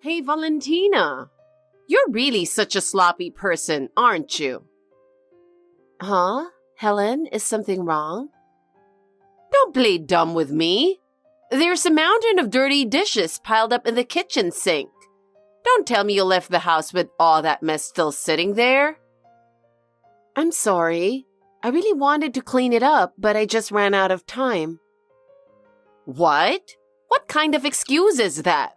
Hey, Valentina. You're really such a sloppy person, aren't you? Huh? Helen, is something wrong? Don't play dumb with me. There's a mountain of dirty dishes piled up in the kitchen sink. Don't tell me you left the house with all that mess still sitting there. I'm sorry. I really wanted to clean it up, but I just ran out of time. What? What kind of excuse is that?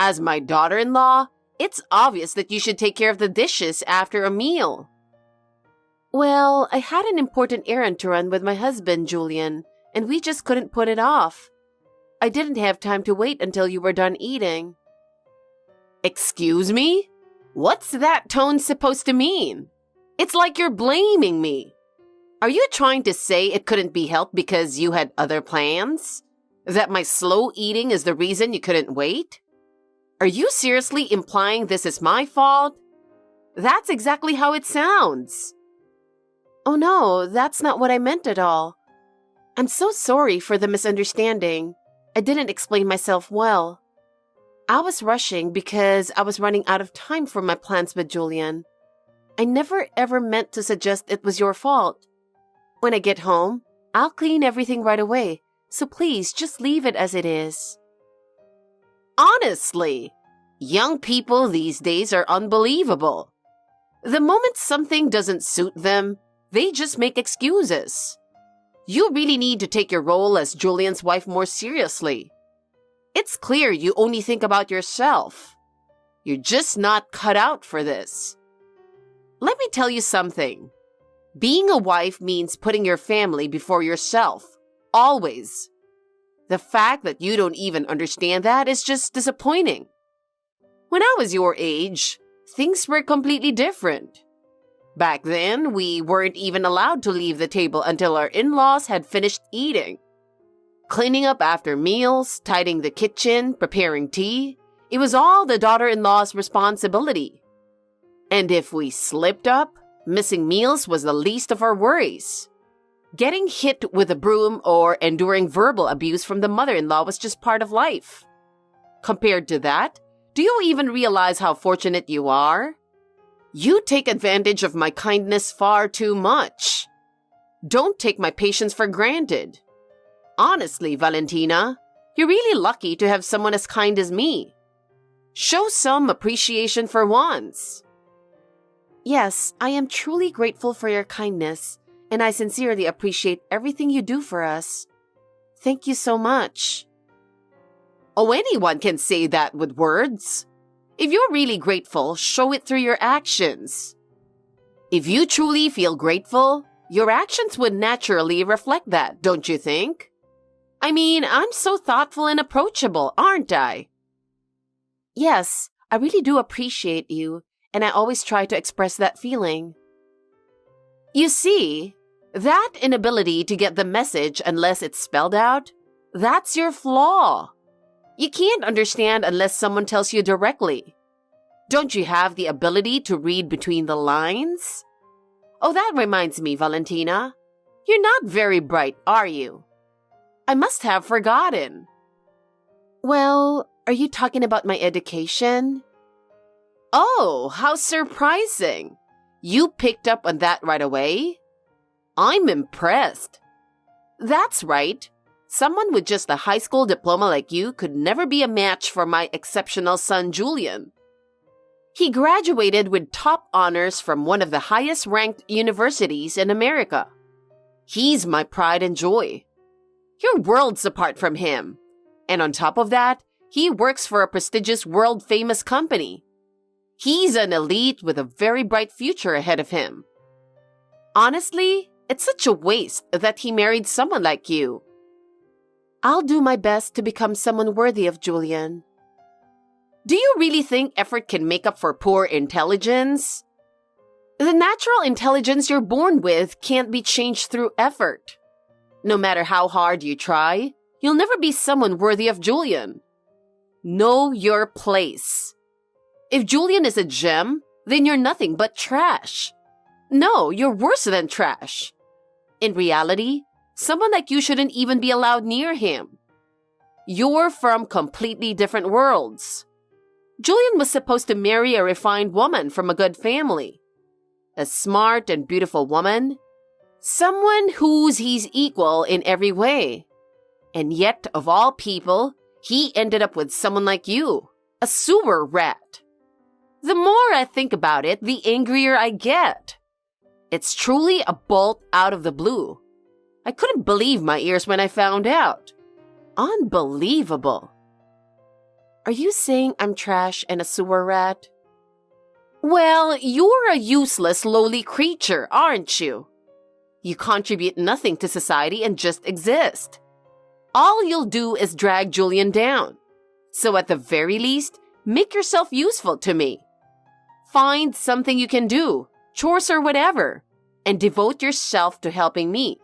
As my daughter-in-law, it's obvious that you should take care of the dishes after a meal. Well, I had an important errand to run with my husband, Julian, and we just couldn't put it off. I didn't have time to wait until you were done eating. Excuse me? What's that tone supposed to mean? It's like you're blaming me. Are you trying to say it couldn't be helped because you had other plans? That my slow eating is the reason you couldn't wait? Are you seriously implying this is my fault? That's exactly how it sounds. Oh no, that's not what I meant at all. I'm so sorry for the misunderstanding. I didn't explain myself well. I was rushing because I was running out of time for my plans with Julian. I never ever meant to suggest it was your fault. When I get home, I'll clean everything right away, so please just leave it as it is. Honestly, young people these days are unbelievable. The moment something doesn't suit them, they just make excuses. You really need to take your role as Julian's wife more seriously. It's clear you only think about yourself. You're just not cut out for this. Let me tell you something. Being a wife means putting your family before yourself. Always. The fact that you don't even understand that is just disappointing. When I was your age, things were completely different. Back then, we weren't even allowed to leave the table until our in-laws had finished eating. Cleaning up after meals, tidying the kitchen, preparing tea, it was all the daughter-in-law's responsibility. And if we slipped up, missing meals was the least of our worries. Getting hit with a broom or enduring verbal abuse from the mother-in-law was just part of life. Compared to that, do you even realize how fortunate you are? You take advantage of my kindness far too much. Don't take my patience for granted. Honestly, Valentina, you're really lucky to have someone as kind as me. Show some appreciation for once. Yes, I am truly grateful for your kindness, and I sincerely appreciate everything you do for us. Thank you so much. Oh, anyone can say that with words. If you're really grateful, show it through your actions. If you truly feel grateful, your actions would naturally reflect that, don't you think? I mean, I'm so thoughtful and approachable, aren't I? Yes, I really do appreciate you, and I always try to express that feeling. You see, that inability to get the message unless it's spelled out, that's your flaw. You can't understand unless someone tells you directly. Don't you have the ability to read between the lines? Oh, that reminds me, Valentina. You're not very bright, are you? I must have forgotten. Well, are you talking about my education? Oh, how surprising. You picked up on that right away? I'm impressed. That's right. Someone with just a high school diploma like you could never be a match for my exceptional son, Julian. He graduated with top honors from one of the highest-ranked universities in America. He's my pride and joy. You're worlds apart from him. And on top of that, he works for a prestigious world-famous company. He's an elite with a very bright future ahead of him. Honestly, it's such a waste that he married someone like you. I'll do my best to become someone worthy of Julian. Do you really think effort can make up for poor intelligence? The natural intelligence you're born with can't be changed through effort. No matter how hard you try, you'll never be someone worthy of Julian. Know your place. If Julian is a gem, then you're nothing but trash. No, you're worse than trash. In reality, someone like you shouldn't even be allowed near him. You're from completely different worlds. Julian was supposed to marry a refined woman from a good family. A smart and beautiful woman. Someone who's his equal in every way. And yet, of all people, he ended up with someone like you, a sewer rat. The more I think about it, the angrier I get. It's truly a bolt out of the blue. I couldn't believe my ears when I found out. Unbelievable. Are you saying I'm trash and a sewer rat? Well, you're a useless, lowly creature, aren't you? You contribute nothing to society and just exist. All you'll do is drag Julian down. So at the very least, make yourself useful to me. Find something you can do, chores or whatever, and devote yourself to helping me.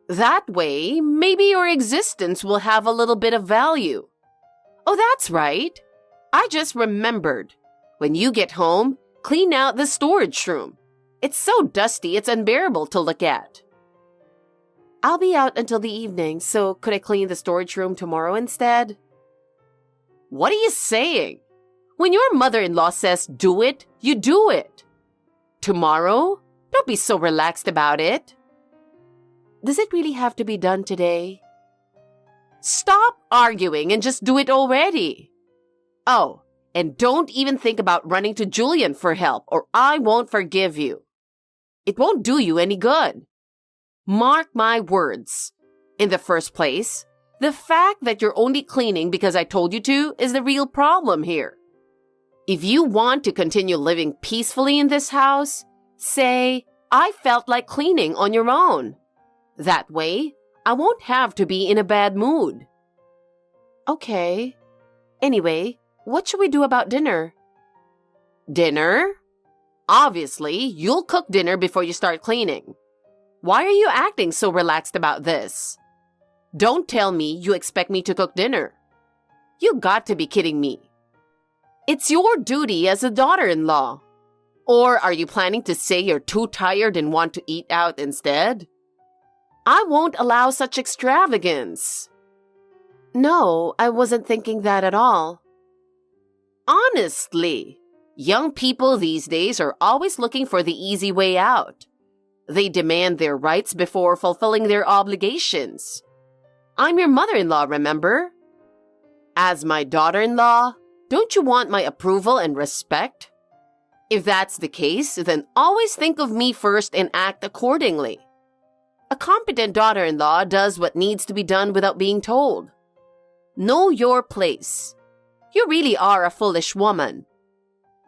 That way, maybe your existence will have a little bit of value. Oh, that's right. I just remembered. When you get home, clean out the storage room. It's so dusty, it's unbearable to look at. I'll be out until the evening, so could I clean the storage room tomorrow instead? What are you saying? When your mother-in-law says do it, you do it. Tomorrow? Don't be so relaxed about it. Does it really have to be done today? Stop arguing and just do it already. Oh, and don't even think about running to Julian for help or I won't forgive you. It won't do you any good. Mark my words. In the first place, the fact that you're only cleaning because I told you to is the real problem here. If you want to continue living peacefully in this house, say, I felt like cleaning on your own. That way, I won't have to be in a bad mood. Okay. Anyway, what should we do about dinner? Dinner? Obviously, you'll cook dinner before you start cleaning. Why are you acting so relaxed about this? Don't tell me you expect me to cook dinner. You got to be kidding me. It's your duty as a daughter-in-law. Or are you planning to say you're too tired and want to eat out instead? I won't allow such extravagance. No, I wasn't thinking that at all. Honestly, young people these days are always looking for the easy way out. They demand their rights before fulfilling their obligations. I'm your mother-in-law, remember? As my daughter-in-law, don't you want my approval and respect? If that's the case, then always think of me first and act accordingly. A competent daughter-in-law does what needs to be done without being told. Know your place. You really are a foolish woman.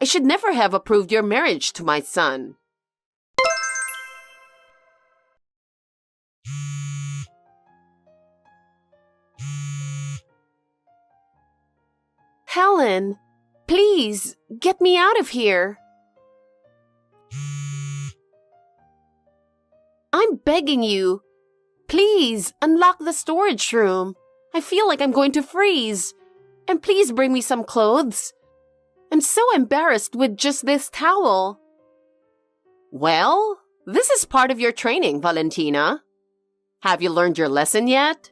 I should never have approved your marriage to my son. Helen, please, get me out of here. I'm begging you. Please, unlock the storage room. I feel like I'm going to freeze. And please bring me some clothes. I'm so embarrassed with just this towel. Well, this is part of your training, Valentina. Have you learned your lesson yet?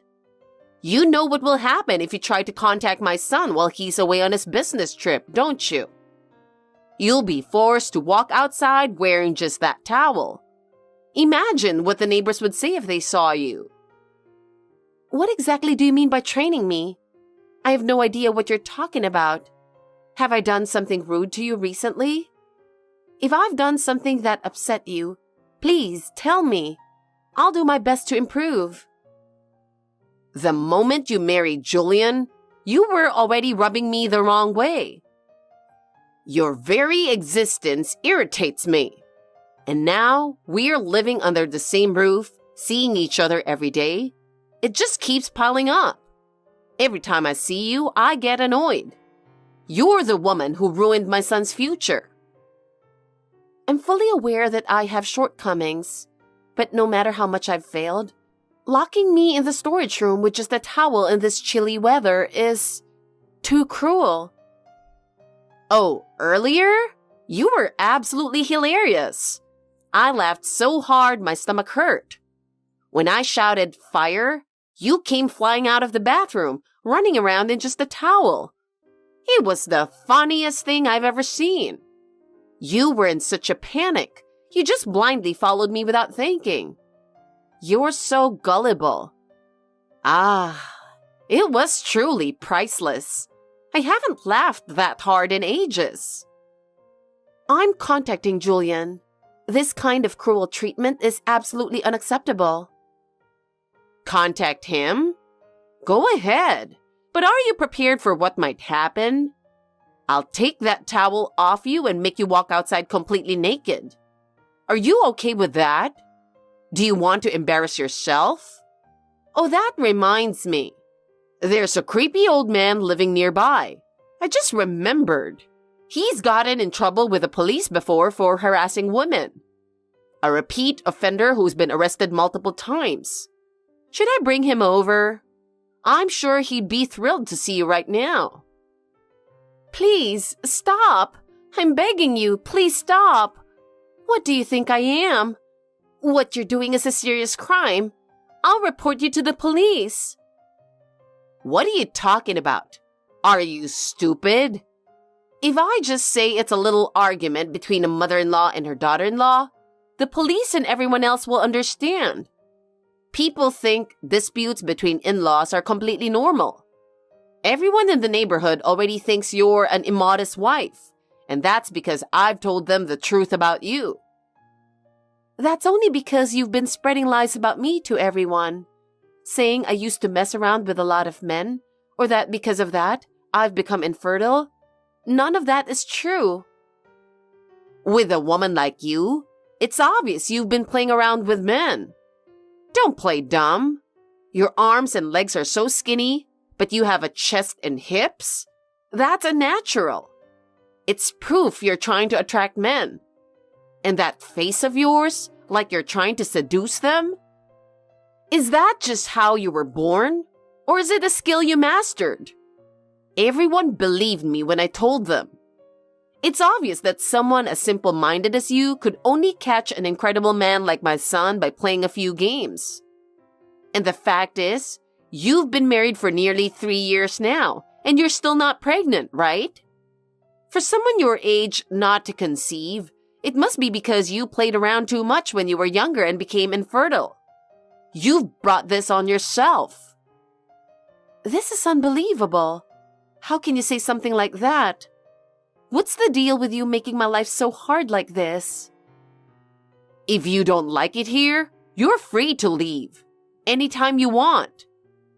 You know what will happen if you try to contact my son while he's away on his business trip, don't you? You'll be forced to walk outside wearing just that towel. Imagine what the neighbors would say if they saw you. What exactly do you mean by training me? I have no idea what you're talking about. Have I done something rude to you recently? If I've done something that upset you, please tell me. I'll do my best to improve. The moment you married Julian, you were already rubbing me the wrong way. Your very existence irritates me. And now we're living under the same roof, seeing each other every day. It just keeps piling up. Every time I see you, I get annoyed. You're the woman who ruined my son's future. I'm fully aware that I have shortcomings, but no matter how much I've failed, locking me in the storage room with just a towel in this chilly weather is too cruel. Oh, earlier? You were absolutely hilarious. I laughed so hard my stomach hurt. When I shouted fire, you came flying out of the bathroom, running around in just a towel. It was the funniest thing I've ever seen. You were in such a panic. You just blindly followed me without thinking. You're so gullible. Ah, it was truly priceless. I haven't laughed that hard in ages. I'm contacting Julian. This kind of cruel treatment is absolutely unacceptable. Contact him? Go ahead. But are you prepared for what might happen? I'll take that towel off you and make you walk outside completely naked. Are you okay with that? Do you want to embarrass yourself? Oh, that reminds me. There's a creepy old man living nearby. I just remembered. He's gotten in trouble with the police before for harassing women. A repeat offender who's been arrested multiple times. Should I bring him over? I'm sure he'd be thrilled to see you right now. Please, stop. I'm begging you, please stop. What do you think I am? What you're doing is a serious crime. I'll report you to the police. What are you talking about? Are you stupid? If I just say it's a little argument between a mother-in-law and her daughter-in-law, the police and everyone else will understand. People think disputes between in-laws are completely normal. Everyone in the neighborhood already thinks you're an immodest wife, and that's because I've told them the truth about you. That's only because you've been spreading lies about me to everyone, saying I used to mess around with a lot of men, or that because of that, I've become infertile. None of that is true. With a woman like you, it's obvious you've been playing around with men. Don't play dumb. Your arms and legs are so skinny, but you have a chest and hips? That's unnatural. It's proof you're trying to attract men. And that face of yours, like you're trying to seduce them? Is that just how you were born? Or is it a skill you mastered? Everyone believed me when I told them. It's obvious that someone as simple-minded as you could only catch an incredible man like my son by playing a few games. And the fact is, you've been married for nearly 3 years now, and you're still not pregnant, right? For someone your age not to conceive, it must be because you played around too much when you were younger and became infertile. You've brought this on yourself. This is unbelievable. How can you say something like that? What's the deal with you making my life so hard like this? If you don't like it here, you're free to leave. Anytime you want.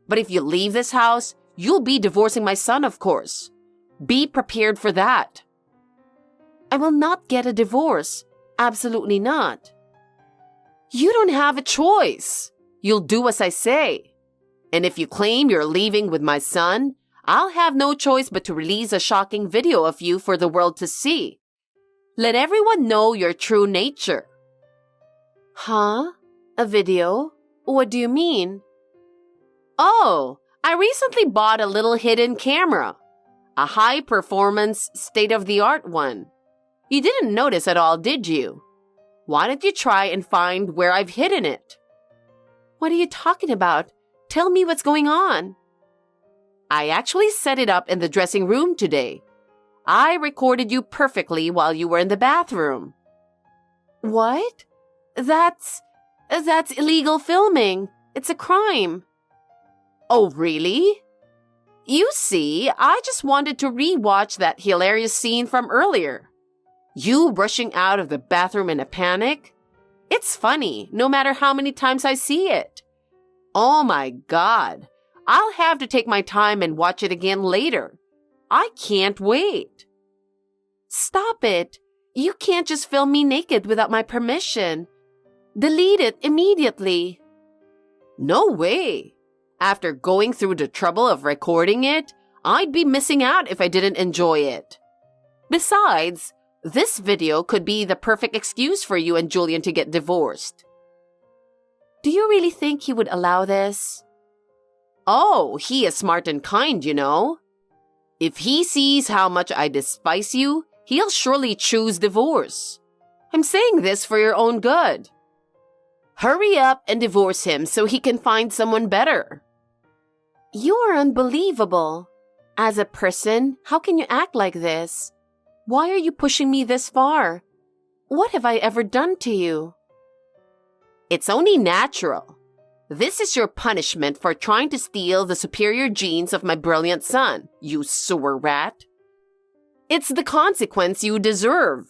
But if you leave this house, you'll be divorcing my son, of course. Be prepared for that. I will not get a divorce. Absolutely not. You don't have a choice. You'll do as I say. And if you claim you're leaving with my son, I'll have no choice but to release a shocking video of you for the world to see. Let everyone know your true nature. Huh? A video? What do you mean? Oh, I recently bought a little hidden camera. A high-performance, state-of-the-art one. You didn't notice at all, did you? Why don't you try and find where I've hidden it? What are you talking about? Tell me what's going on. I actually set it up in the dressing room today. I recorded you perfectly while you were in the bathroom. What? That's illegal filming. It's a crime. Oh, really? You see, I just wanted to re-watch that hilarious scene from earlier. You rushing out of the bathroom in a panic? It's funny, no matter how many times I see it. Oh my God. I'll have to take my time and watch it again later. I can't wait. Stop it. You can't just film me naked without my permission. Delete it immediately. No way. After going through the trouble of recording it, I'd be missing out if I didn't enjoy it. Besides, this video could be the perfect excuse for you and Julian to get divorced. Do you really think he would allow this? Oh, he is smart and kind, you know. If he sees how much I despise you, he'll surely choose divorce. I'm saying this for your own good. Hurry up and divorce him so he can find someone better. You are unbelievable. As a person, how can you act like this? Why are you pushing me this far? What have I ever done to you? It's only natural. This is your punishment for trying to steal the superior genes of my brilliant son, you sewer rat. It's the consequence you deserve.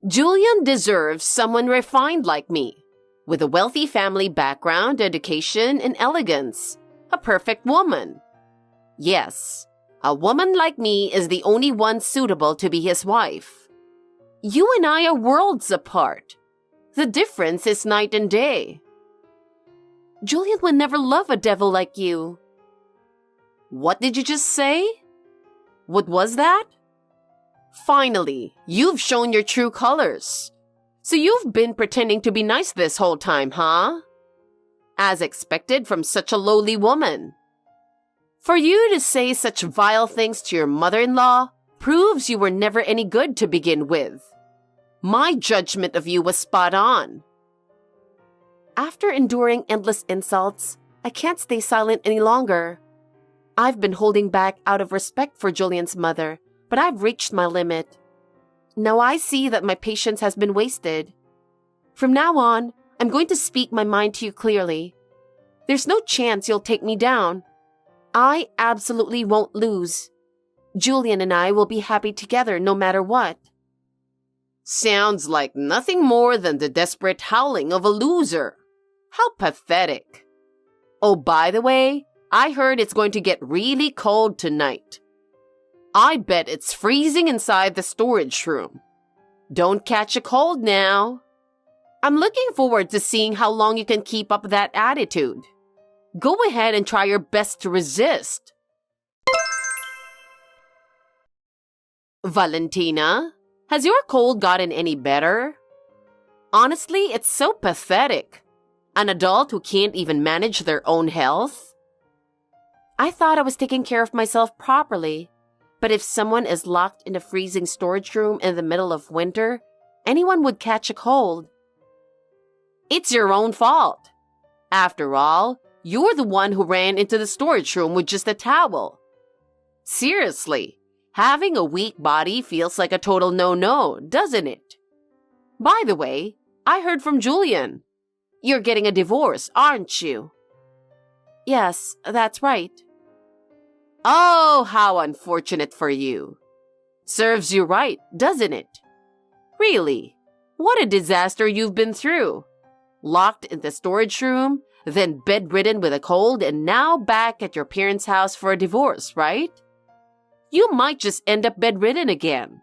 Julian deserves someone refined like me, with a wealthy family background, education, and elegance. A perfect woman. Yes, a woman like me is the only one suitable to be his wife. You and I are worlds apart. The difference is night and day. Julian would never love a devil like you. What did you just say? What was that? Finally, you've shown your true colors. So you've been pretending to be nice this whole time, huh? As expected from such a lowly woman. For you to say such vile things to your mother-in-law proves you were never any good to begin with. My judgment of you was spot on. After enduring endless insults, I can't stay silent any longer. I've been holding back out of respect for Julian's mother, but I've reached my limit. Now I see that my patience has been wasted. From now on, I'm going to speak my mind to you clearly. There's no chance you'll take me down. I absolutely won't lose. Julian and I will be happy together no matter what. Sounds like nothing more than the desperate howling of a loser. How pathetic. Oh, by the way, I heard it's going to get really cold tonight. I bet it's freezing inside the storage room. Don't catch a cold now. I'm looking forward to seeing how long you can keep up that attitude. Go ahead and try your best to resist. Valentina, has your cold gotten any better? Honestly, it's so pathetic. An adult who can't even manage their own health? I thought I was taking care of myself properly. But if someone is locked in a freezing storage room in the middle of winter, anyone would catch a cold. It's your own fault. After all, you're the one who ran into the storage room with just a towel. Seriously, having a weak body feels like a total no-no, doesn't it? By the way, I heard from Julian. You're getting a divorce, aren't you? Yes, that's right. Oh, how unfortunate for you. Serves you right, doesn't it? Really, what a disaster you've been through. Locked in the storage room, then bedridden with a cold, and now back at your parents' house for a divorce, right? You might just end up bedridden again.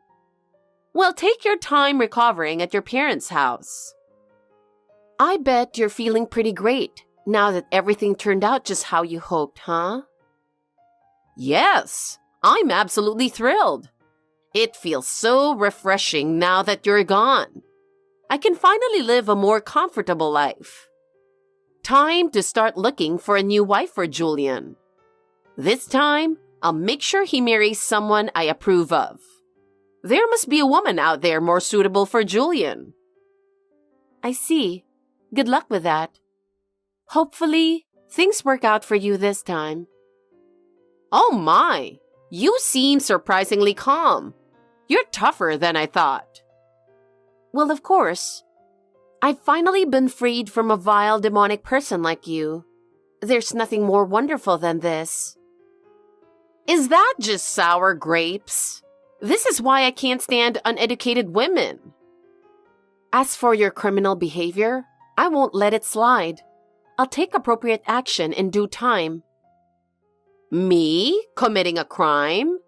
Well, take your time recovering at your parents' house. I bet you're feeling pretty great now that everything turned out just how you hoped, huh? Yes, I'm absolutely thrilled. It feels so refreshing now that you're gone. I can finally live a more comfortable life. Time to start looking for a new wife for Julian. This time, I'll make sure he marries someone I approve of. There must be a woman out there more suitable for Julian. I see. Good luck with that. Hopefully, things work out for you this time. Oh my, you seem surprisingly calm. You're tougher than I thought. Well, of course. I've finally been freed from a vile demonic person like you. There's nothing more wonderful than this. Is that just sour grapes? This is why I can't stand uneducated women. As for your criminal behavior, I won't let it slide. I'll take appropriate action in due time. Me? Committing a crime?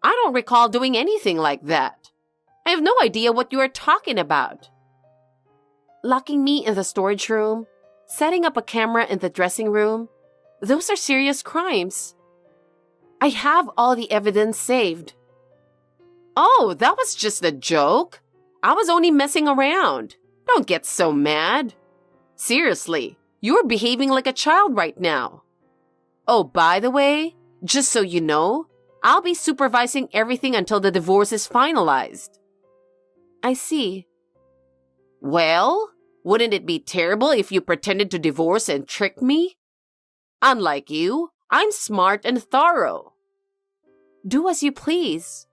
I don't recall doing anything like that. I have no idea what you are talking about. Locking me in the storage room, setting up a camera in the dressing room, those are serious crimes. I have all the evidence saved. Oh, that was just a joke. I was only messing around. Don't get so mad. Seriously, you're behaving like a child right now. Oh, by the way, just so you know, I'll be supervising everything until the divorce is finalized. I see. Well, wouldn't it be terrible if you pretended to divorce and trick me? Unlike you, I'm smart and thorough. Do as you please.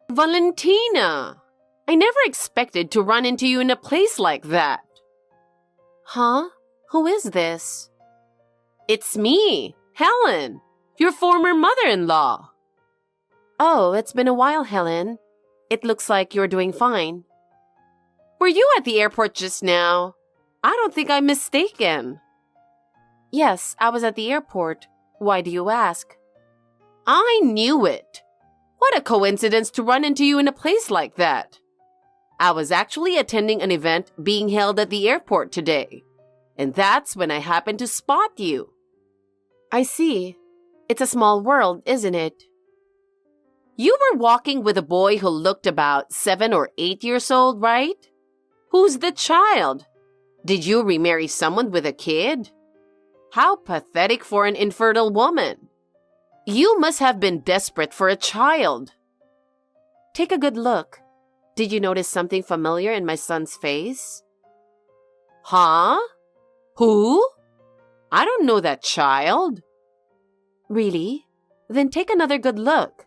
Valentina! I never expected to run into you in a place like that. Huh? Who is this? It's me, Helen, your former mother-in-law. Oh, it's been a while, Helen. It looks like you're doing fine. Were you at the airport just now? I don't think I'm mistaken. Yes, I was at the airport. Why do you ask? I knew it. What a coincidence to run into you in a place like that. I was actually attending an event being held at the airport today, and that's when I happened to spot you. I see. It's a small world, isn't it? You were walking with a boy who looked about 7 or 8 years old, right? Who's the child? Did you remarry someone with a kid? How pathetic for an infertile woman. You must have been desperate for a child. Take a good look. Did you notice something familiar in my son's face? Huh? Who? I don't know that child. Really? Then take another good look.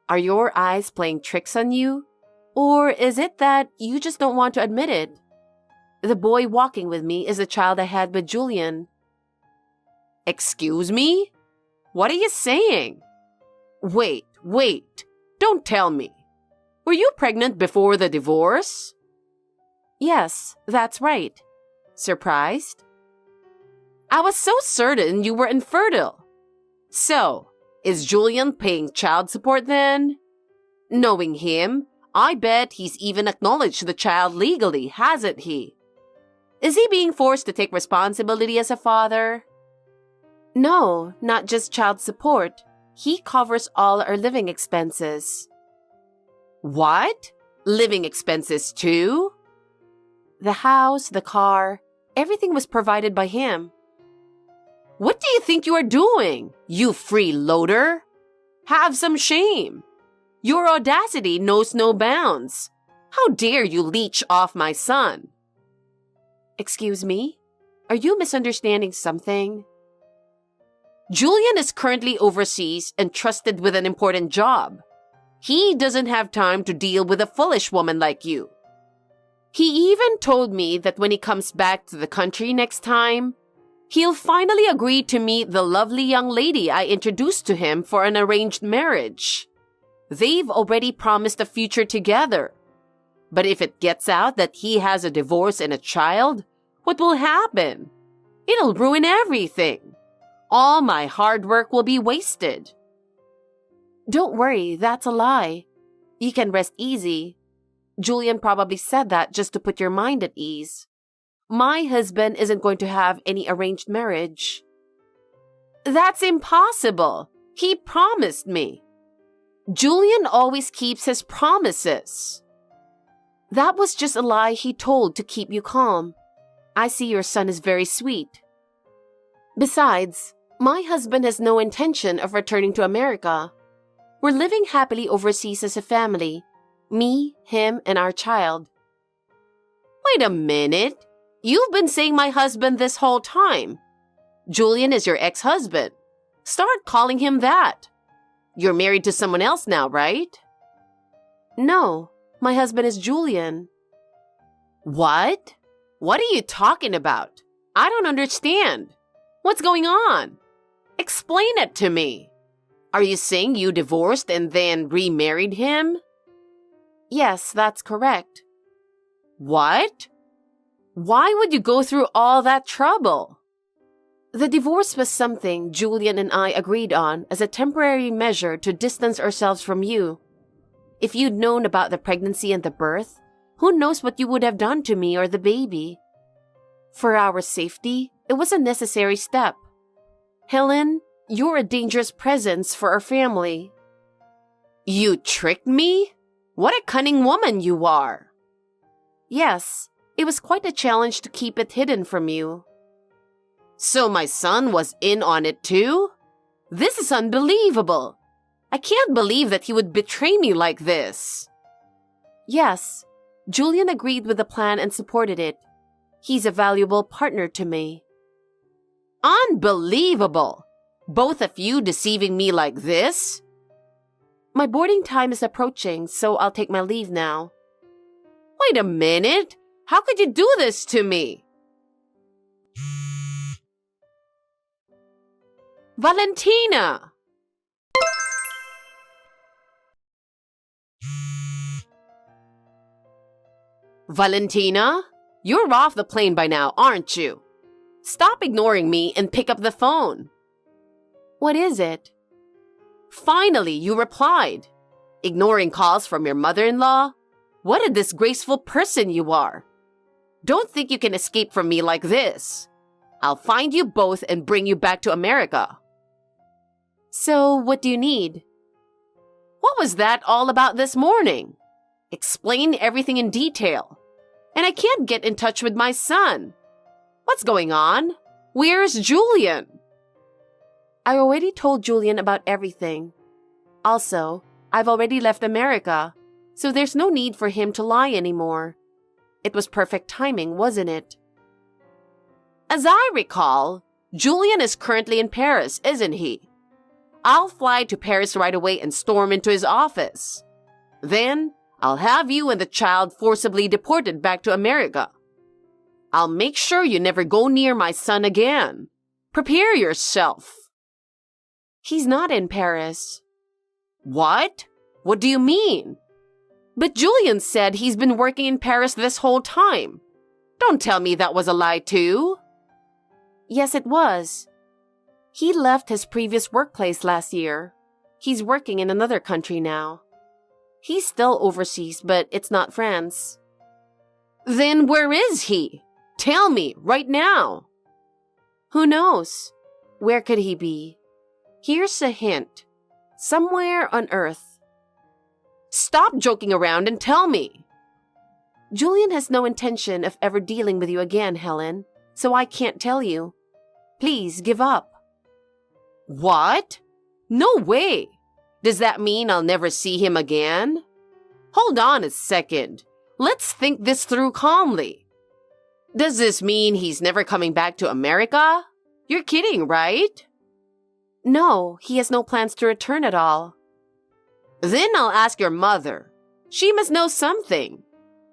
Are your eyes playing tricks on you? Or is it that you just don't want to admit it? The boy walking with me is the child I had with Julian. Excuse me? What are you saying? Wait. Don't tell me. Were you pregnant before the divorce? Yes, that's right. Surprised? I was so certain you were infertile. So, is Julian paying child support then? Knowing him, I bet he's even acknowledged the child legally, hasn't he? Is he being forced to take responsibility as a father? No, not just child support. He covers all our living expenses. What? Living expenses too? The house, the car, everything was provided by him. What do you think you are doing, you freeloader? Have some shame. Your audacity knows no bounds. How dare you leech off my son? Excuse me? Are you misunderstanding something? Julian is currently overseas and trusted with an important job. He doesn't have time to deal with a foolish woman like you. He even told me that when he comes back to the country next time, he'll finally agree to meet the lovely young lady I introduced to him for an arranged marriage. They've already promised a future together. But if it gets out that he has a divorce and a child, what will happen? It'll ruin everything. All my hard work will be wasted. Don't worry, that's a lie. You can rest easy. Julian probably said that just to put your mind at ease. My husband isn't going to have any arranged marriage. That's impossible. He promised me. Julian always keeps his promises. That was just a lie he told to keep you calm. I see your son is very sweet. Besides, my husband has no intention of returning to America. We're living happily overseas as a family. Me, him, and our child. Wait a minute. You've been saying my husband this whole time. Julian is your ex-husband. Start calling him that. You're married to someone else now, right? No, my husband is Julian. What? What are you talking about? I don't understand. What's going on? Explain it to me. Are you saying you divorced and then remarried him? Yes, that's correct. What? Why would you go through all that trouble? The divorce was something Julian and I agreed on as a temporary measure to distance ourselves from you. If you'd known about the pregnancy and the birth, who knows what you would have done to me or the baby? For our safety, it was a necessary step. Helen, you're a dangerous presence for our family. You tricked me? What a cunning woman you are. Yes, it was quite a challenge to keep it hidden from you. So my son was in on it too? This is unbelievable. I can't believe that he would betray me like this. Yes, Julian agreed with the plan and supported it. He's a valuable partner to me. Unbelievable! Both of you deceiving me like this? My boarding time is approaching, so I'll take my leave now. Wait a minute! How could you do this to me? Valentina! Valentina? You're off the plane by now, aren't you? Stop ignoring me and pick up the phone. What is it? Finally, you replied. Ignoring calls from your mother-in-law? What a disgraceful person you are. Don't think you can escape from me like this. I'll find you both and bring you back to America. So, what do you need? What was that all about this morning? Explain everything in detail. And I can't get in touch with my son. What's going on? Where's Julian? I already told Julian about everything. Also, I've already left America, so there's no need for him to lie anymore. It was perfect timing, wasn't it? As I recall, Julian is currently in Paris, isn't he? I'll fly to Paris right away and storm into his office. Then, I'll have you and the child forcibly deported back to America. I'll make sure you never go near my son again. Prepare yourself. He's not in Paris. What? What do you mean? But Julian said he's been working in Paris this whole time. Don't tell me that was a lie too. Yes, it was. He left his previous workplace last year. He's working in another country now. He's still overseas, but it's not France. Then where is he? Tell me, right now. Who knows? Where could he be? Here's a hint. Somewhere on Earth. Stop joking around and tell me. Julian has no intention of ever dealing with you again, Helen, so I can't tell you. Please give up. What? No way. Does that mean I'll never see him again? Hold on a second. Let's think this through calmly. Does this mean he's never coming back to America? You're kidding, right? No, he has no plans to return at all. Then I'll ask your mother. She must know something.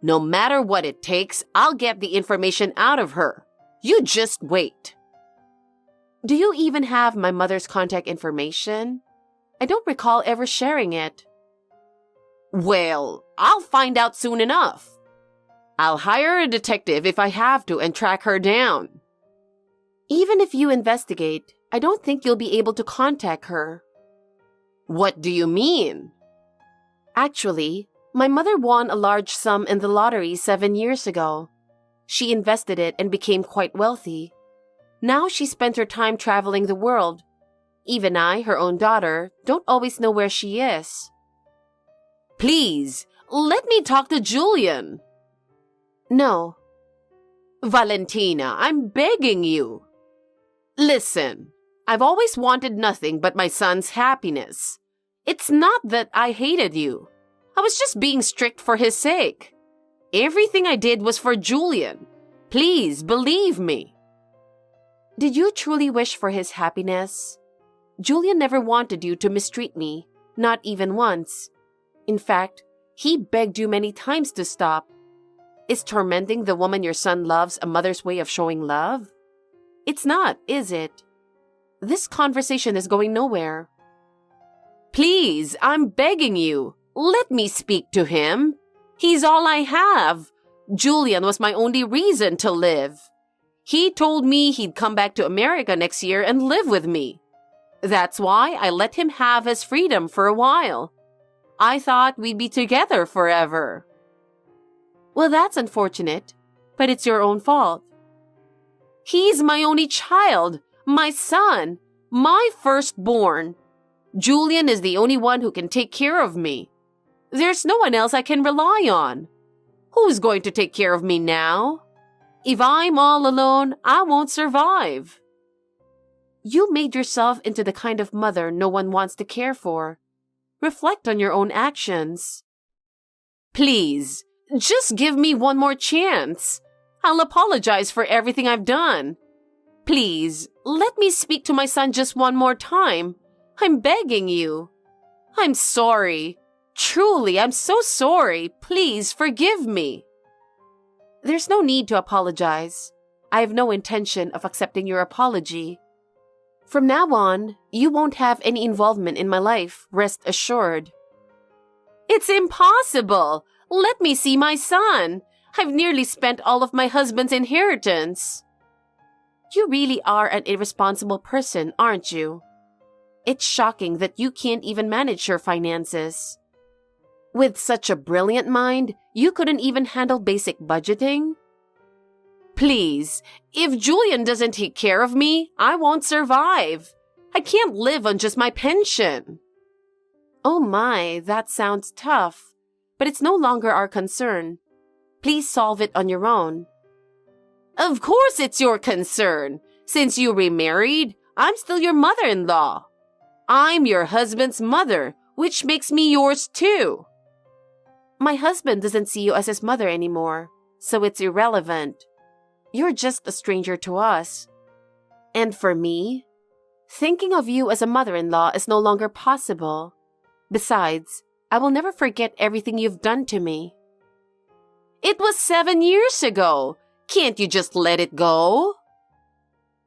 No matter what it takes, I'll get the information out of her. You just wait. Do you even have my mother's contact information? I don't recall ever sharing it. Well, I'll find out soon enough. I'll hire a detective if I have to and track her down. Even if you investigate, I don't think you'll be able to contact her. What do you mean? Actually, my mother won a large sum in the lottery 7 years ago. She invested it and became quite wealthy. Now she spent her time traveling the world. Even I, her own daughter, don't always know where she is. Please, let me talk to Julian. No. Valentina, I'm begging you. Listen, I've always wanted nothing but my son's happiness. It's not that I hated you. I was just being strict for his sake. Everything I did was for Julian. Please believe me. Did you truly wish for his happiness? Julian never wanted you to mistreat me, not even once. In fact, he begged you many times to stop. Is tormenting the woman your son loves a mother's way of showing love? It's not, is it? This conversation is going nowhere. Please, I'm begging you. Let me speak to him. He's all I have. Julian was my only reason to live. He told me he'd come back to America next year and live with me. That's why I let him have his freedom for a while. I thought we'd be together forever. Well, that's unfortunate, but it's your own fault. He's my only child, my son, my firstborn. Julian is the only one who can take care of me. There's no one else I can rely on. Who's going to take care of me now? If I'm all alone, I won't survive. You made yourself into the kind of mother no one wants to care for. Reflect on your own actions. Please, Just give me one more chance. I'll apologize for everything I've done. Please, let me speak to my son just one more time. I'm begging you. I'm sorry. Truly, I'm so sorry. Please forgive me. There's no need to apologize. I have no intention of accepting your apology. From now on, you won't have any involvement in my life, rest assured. It's impossible. Let me see my son. I've nearly spent all of my husband's inheritance. You really are an irresponsible person, aren't you? It's shocking that you can't even manage your finances. With such a brilliant mind, you couldn't even handle basic budgeting? Please, if Julian doesn't take care of me, I won't survive. I can't live on just my pension. Oh my, that sounds tough. But it's no longer our concern. Please solve it on your own. Of course it's your concern. Since you remarried, I'm still your mother-in-law. I'm your husband's mother, which makes me yours too. My husband doesn't see you as his mother anymore, so it's irrelevant. You're just a stranger to us. And for me, thinking of you as a mother-in-law is no longer possible. Besides, I will never forget everything you've done to me. It was 7 years ago. Can't you just let it go?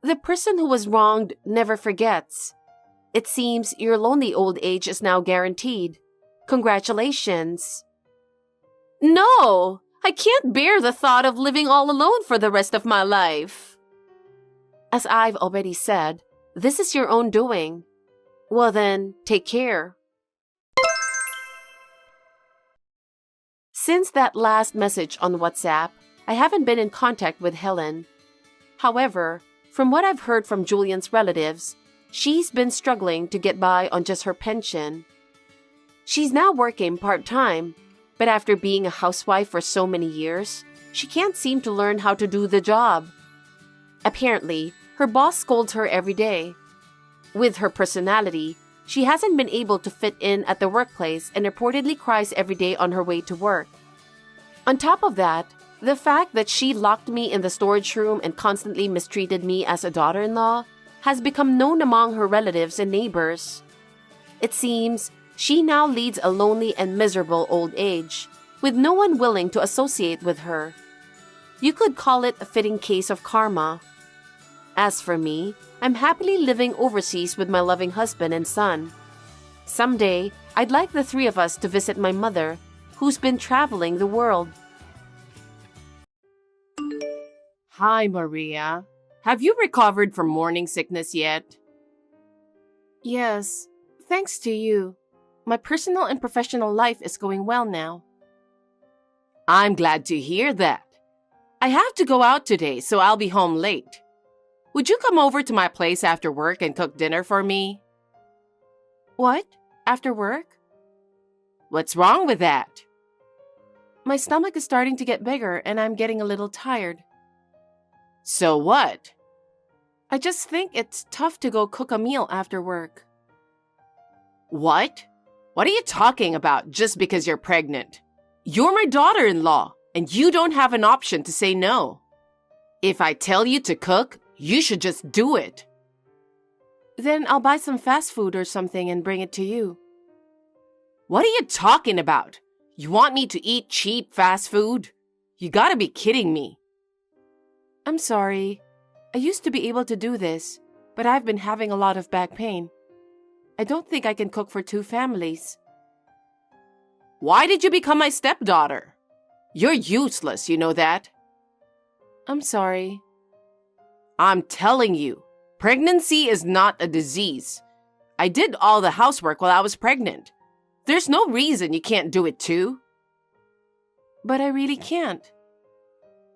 The person who was wronged never forgets. It seems your lonely old age is now guaranteed. Congratulations. No, I can't bear the thought of living all alone for the rest of my life. As I've already said, this is your own doing. Well then, take care. Since that last message on WhatsApp, I haven't been in contact with Helen. However, from what I've heard from Julian's relatives, she's been struggling to get by on just her pension. She's now working part-time, but after being a housewife for so many years, she can't seem to learn how to do the job. Apparently, her boss scolds her every day. With her personality, she hasn't been able to fit in at the workplace and reportedly cries every day on her way to work. On top of that, the fact that she locked me in the storage room and constantly mistreated me as a daughter-in-law has become known among her relatives and neighbors. It seems she now leads a lonely and miserable old age, with no one willing to associate with her. You could call it a fitting case of karma. As for me, I'm happily living overseas with my loving husband and son. Someday, I'd like the three of us to visit my mother, who's been traveling the world. Hi, Maria. Have you recovered from morning sickness yet? Yes, thanks to you. My personal and professional life is going well now. I'm glad to hear that. I have to go out today, so I'll be home late. Would you come over to my place after work and cook dinner for me? What? After work? What's wrong with that? My stomach is starting to get bigger and I'm getting a little tired. So what? I just think it's tough to go cook a meal after work. What? What are you talking about just because you're pregnant? You're my daughter-in-law, and you don't have an option to say no. If I tell you to cook, you should just do it. Then I'll buy some fast food or something and bring it to you. What are you talking about? You want me to eat cheap fast food? You gotta be kidding me. I'm sorry. I used to be able to do this, but I've been having a lot of back pain. I don't think I can cook for 2 families. Why did you become my stepdaughter? You're useless, you know that? I'm sorry. I'm telling you, pregnancy is not a disease. I did all the housework while I was pregnant. There's no reason you can't do it too. But I really can't.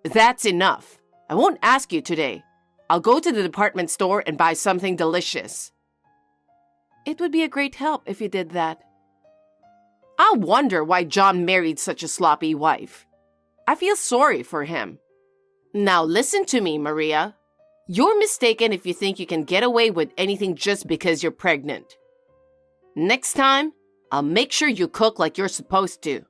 That's enough. I won't ask you today. I'll go to the department store and buy something delicious. It would be a great help if you did that. I wonder why John married such a sloppy wife. I feel sorry for him. Now listen to me, Maria. You're mistaken if you think you can get away with anything just because you're pregnant. Next time, I'll make sure you cook like you're supposed to.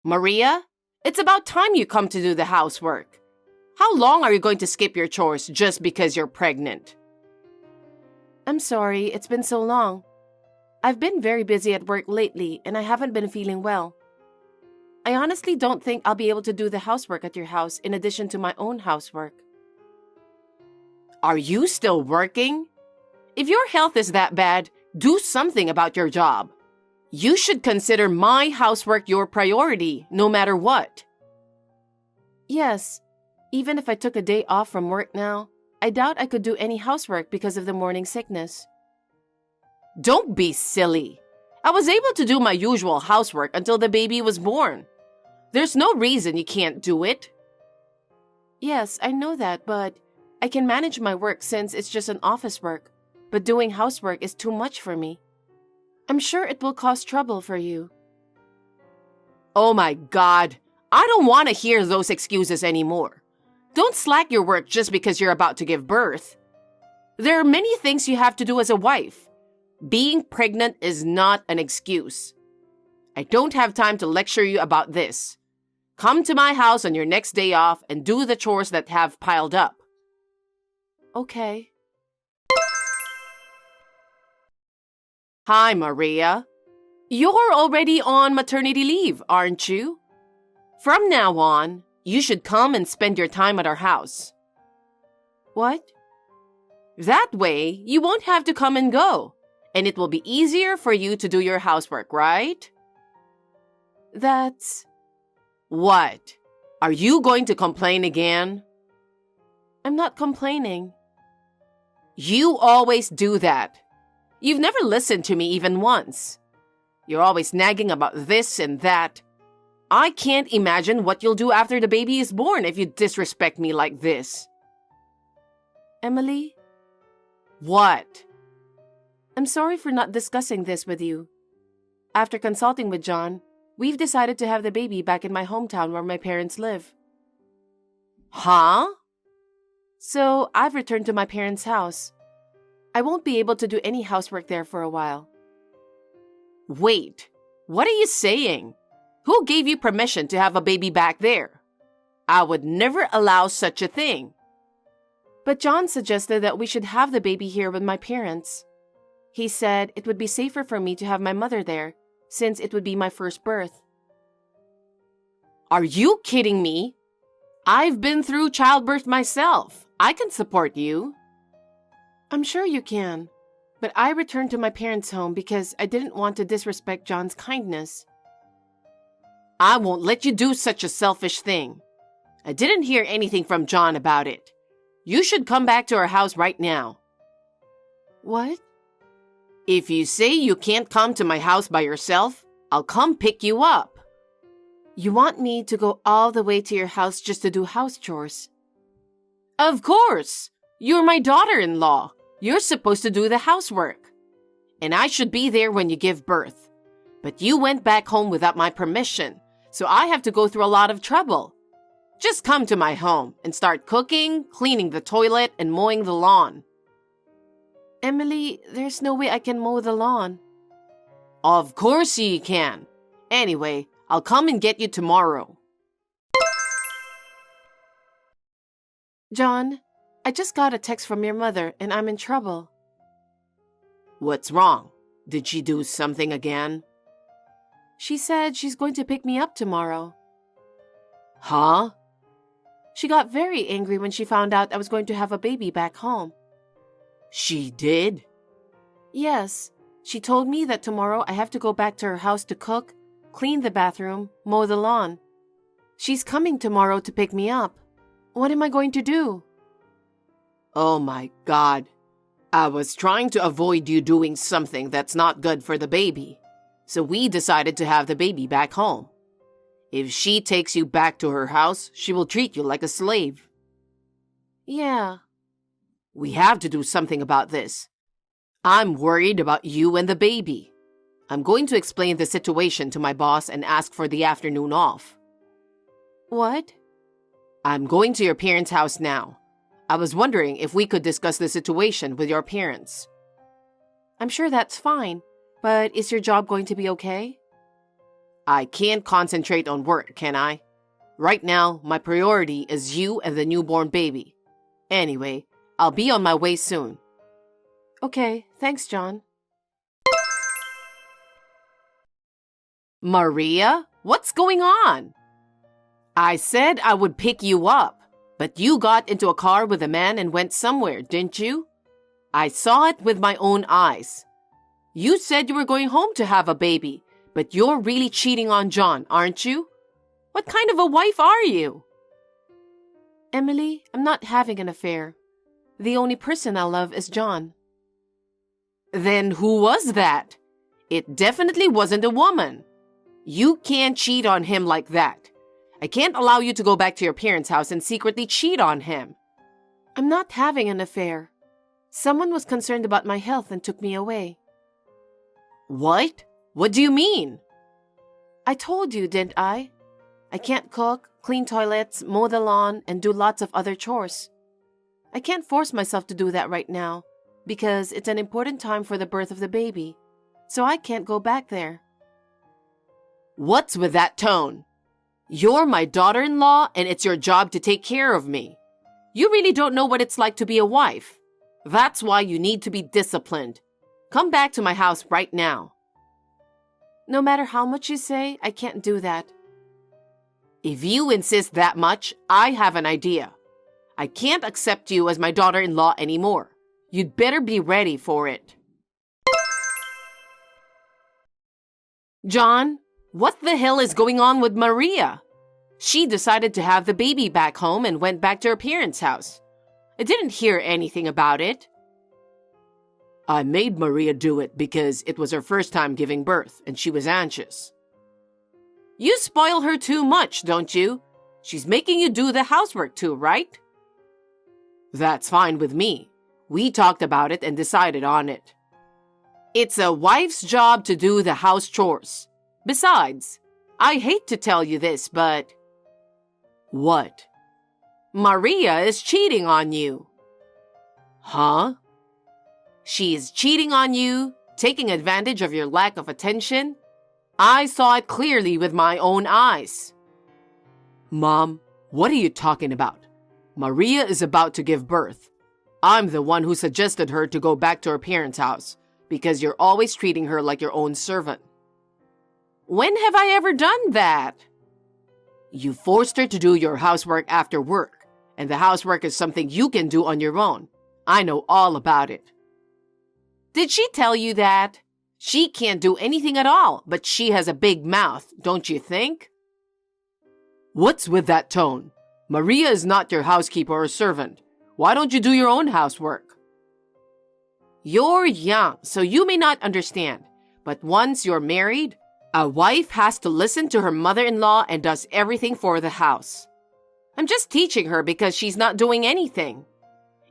Maria, it's about time you come to do the housework. How long are you going to skip your chores just because you're pregnant? I'm sorry, it's been so long. I've been very busy at work lately and I haven't been feeling well. I honestly don't think I'll be able to do the housework at your house in addition to my own housework. Are you still working? If your health is that bad, do something about your job. You should consider my housework your priority, no matter what. Yes, even if I took a day off from work now, I doubt I could do any housework because of the morning sickness. Don't be silly. I was able to do my usual housework until the baby was born. There's no reason you can't do it. Yes, I know that, but I can manage my work since it's just an office work. But doing housework is too much for me. I'm sure it will cause trouble for you. Oh my God, I don't want to hear those excuses anymore. Don't slack your work just because you're about to give birth. There are many things you have to do as a wife. Being pregnant is not an excuse. I don't have time to lecture you about this. Come to my house on your next day off and do the chores that have piled up. Okay. Hi, Maria. You're already on maternity leave, aren't you? From now on, you should come and spend your time at our house. What? That way, you won't have to come and go, and it will be easier for you to do your housework, right? That's... What? Are you going to complain again? I'm not complaining. You always do that. You've never listened to me even once. You're always nagging about this and that. I can't imagine what you'll do after the baby is born if you disrespect me like this. Emily? What? I'm sorry for not discussing this with you. After consulting with John, we've decided to have the baby back in my hometown where my parents live. Huh? So I've returned to my parents' house. I won't be able to do any housework there for a while. Wait, what are you saying? Who gave you permission to have a baby back there? I would never allow such a thing. But John suggested that we should have the baby here with my parents. He said it would be safer for me to have my mother there, since it would be my first birth. Are you kidding me? I've been through childbirth myself. I can support you. I'm sure you can, but I returned to my parents' home because I didn't want to disrespect John's kindness. I won't let you do such a selfish thing. I didn't hear anything from John about it. You should come back to our house right now. What? If you say you can't come to my house by yourself, I'll come pick you up. You want me to go all the way to your house just to do house chores? Of course! You're my daughter-in-law. You're supposed to do the housework. And I should be there when you give birth. But you went back home without my permission, so I have to go through a lot of trouble. Just come to my home and start cooking, cleaning the toilet, and mowing the lawn. Emily, there's no way I can mow the lawn. Of course you can. Anyway, I'll come and get you tomorrow. John, I just got a text from your mother and I'm in trouble. What's wrong? Did she do something again? She said she's going to pick me up tomorrow. Huh? She got very angry when she found out I was going to have a baby back home. She did? Yes. She told me that tomorrow I have to go back to her house to cook, clean the bathroom, mow the lawn. She's coming tomorrow to pick me up. What am I going to do? Oh my God. I was trying to avoid you doing something that's not good for the baby. So we decided to have the baby back home. If she takes you back to her house, she will treat you like a slave. Yeah. We have to do something about this. I'm worried about you and the baby. I'm going to explain the situation to my boss and ask for the afternoon off. What? I'm going to your parents' house now. I was wondering if we could discuss the situation with your parents. I'm sure that's fine, but is your job going to be okay? I can't concentrate on work, can I? Right now, my priority is you and the newborn baby. Anyway, I'll be on my way soon. Okay, thanks, John. Maria, what's going on? I said I would pick you up, but you got into a car with a man and went somewhere, didn't you? I saw it with my own eyes. You said you were going home to have a baby, but you're really cheating on John, aren't you? What kind of a wife are you? Emily, I'm not having an affair. The only person I love is John. Then who was that? It definitely wasn't a woman. You can't cheat on him like that. I can't allow you to go back to your parents' house and secretly cheat on him. I'm not having an affair. Someone was concerned about my health and took me away. What? What do you mean? I told you, didn't I? I can't cook, clean toilets, mow the lawn, and do lots of other chores. I can't force myself to do that right now because it's an important time for the birth of the baby, so I can't go back there. What's with that tone? You're my daughter-in-law and it's your job to take care of me. You really don't know what it's like to be a wife. That's why you need to be disciplined. Come back to my house right now. No matter how much you say, I can't do that. If you insist that much, I have an idea. I can't accept you as my daughter-in-law anymore. You'd better be ready for it. John, what the hell is going on with Maria? She decided to have the baby back home and went back to her parents' house. I didn't hear anything about it. I made Maria do it because it was her first time giving birth and she was anxious. You spoil her too much, don't you? She's making you do the housework too, right? That's fine with me. We talked about it and decided on it. It's a wife's job to do the house chores. Besides, I hate to tell you this, but... What? Maria is cheating on you. Huh? She is cheating on you, taking advantage of your lack of attention. I saw it clearly with my own eyes. Mom, what are you talking about? Maria is about to give birth. I'm the one who suggested her to go back to her parents' house because you're always treating her like your own servant. When have I ever done that? You forced her to do your housework after work, and the housework is something you can do on your own. I know all about it. Did she tell you that? She can't do anything at all, but she has a big mouth, don't you think? What's with that tone? Maria is not your housekeeper or servant. Why don't you do your own housework? You're young, so you may not understand, but once you're married, a wife has to listen to her mother-in-law and does everything for the house. I'm just teaching her because she's not doing anything.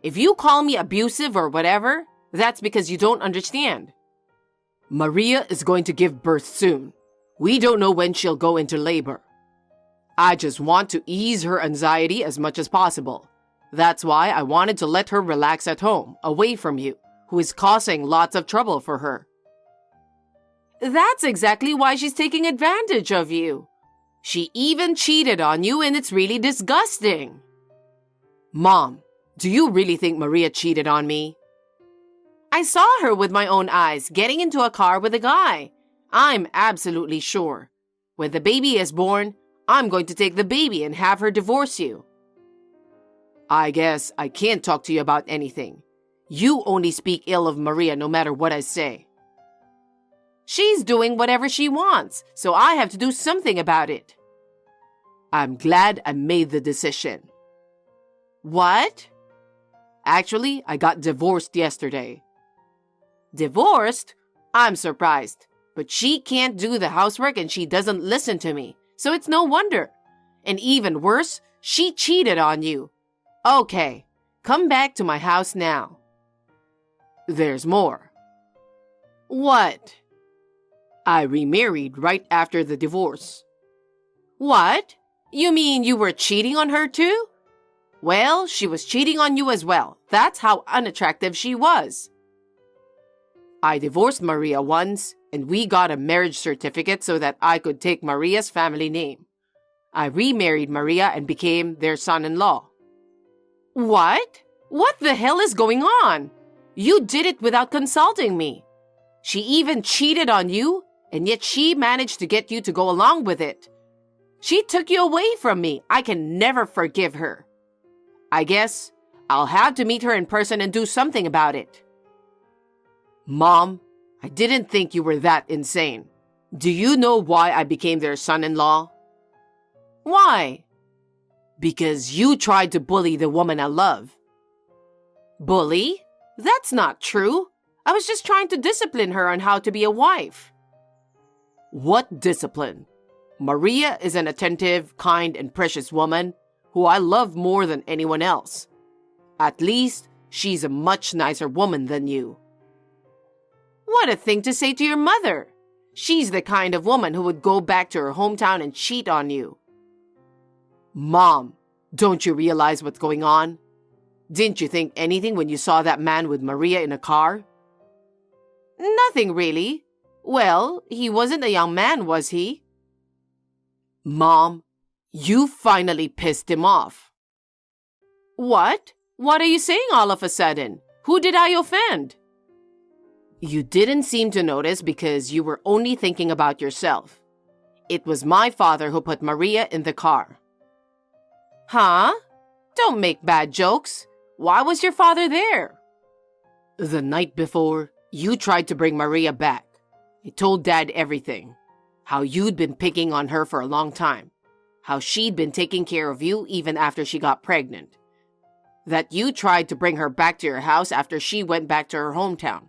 If you call me abusive or whatever, that's because you don't understand. Maria is going to give birth soon. We don't know when she'll go into labor. I just want to ease her anxiety as much as possible. That's why I wanted to let her relax at home, away from you, who is causing lots of trouble for her. That's exactly why she's taking advantage of you. She even cheated on you, and it's really disgusting. Mom, do you really think Maria cheated on me? I saw her with my own eyes getting into a car with a guy. I'm absolutely sure. When the baby is born, I'm going to take the baby and have her divorce you. I guess I can't talk to you about anything. You only speak ill of Maria no matter what I say. She's doing whatever she wants, so I have to do something about it. I'm glad I made the decision. What? Actually, I got divorced yesterday. Divorced? I'm surprised. But she can't do the housework and she doesn't listen to me, so it's no wonder. And even worse, she cheated on you. Okay, come back to my house now. There's more. What? I remarried right after the divorce. What? You mean you were cheating on her too? Well, she was cheating on you as well. That's how unattractive she was. I divorced Maria once, and we got a marriage certificate so that I could take Maria's family name. I remarried Maria and became their son-in-law. What? What the hell is going on? You did it without consulting me. She even cheated on you, and yet she managed to get you to go along with it. She took you away from me. I can never forgive her. I guess I'll have to meet her in person and do something about it. Mom, I didn't think you were that insane. Do you know why I became their son-in-law? Why? Because you tried to bully the woman I love. Bully? That's not true. I was just trying to discipline her on how to be a wife. What discipline? Maria is an attentive, kind, and precious woman who I love more than anyone else. At least, she's a much nicer woman than you. What a thing to say to your mother. She's the kind of woman who would go back to her hometown and cheat on you. Mom, don't you realize what's going on? Didn't you think anything when you saw that man with Maria in a car? Nothing really. Well, he wasn't a young man, was he? Mom, you finally pissed him off. What? What are you saying all of a sudden? Who did I offend? You didn't seem to notice because you were only thinking about yourself. It was my father who put Maria in the car. Huh? Don't make bad jokes. Why was your father there? The night before, you tried to bring Maria back. I told Dad everything. How you'd been picking on her for a long time. How she'd been taking care of you even after she got pregnant. That you tried to bring her back to your house after she went back to her hometown.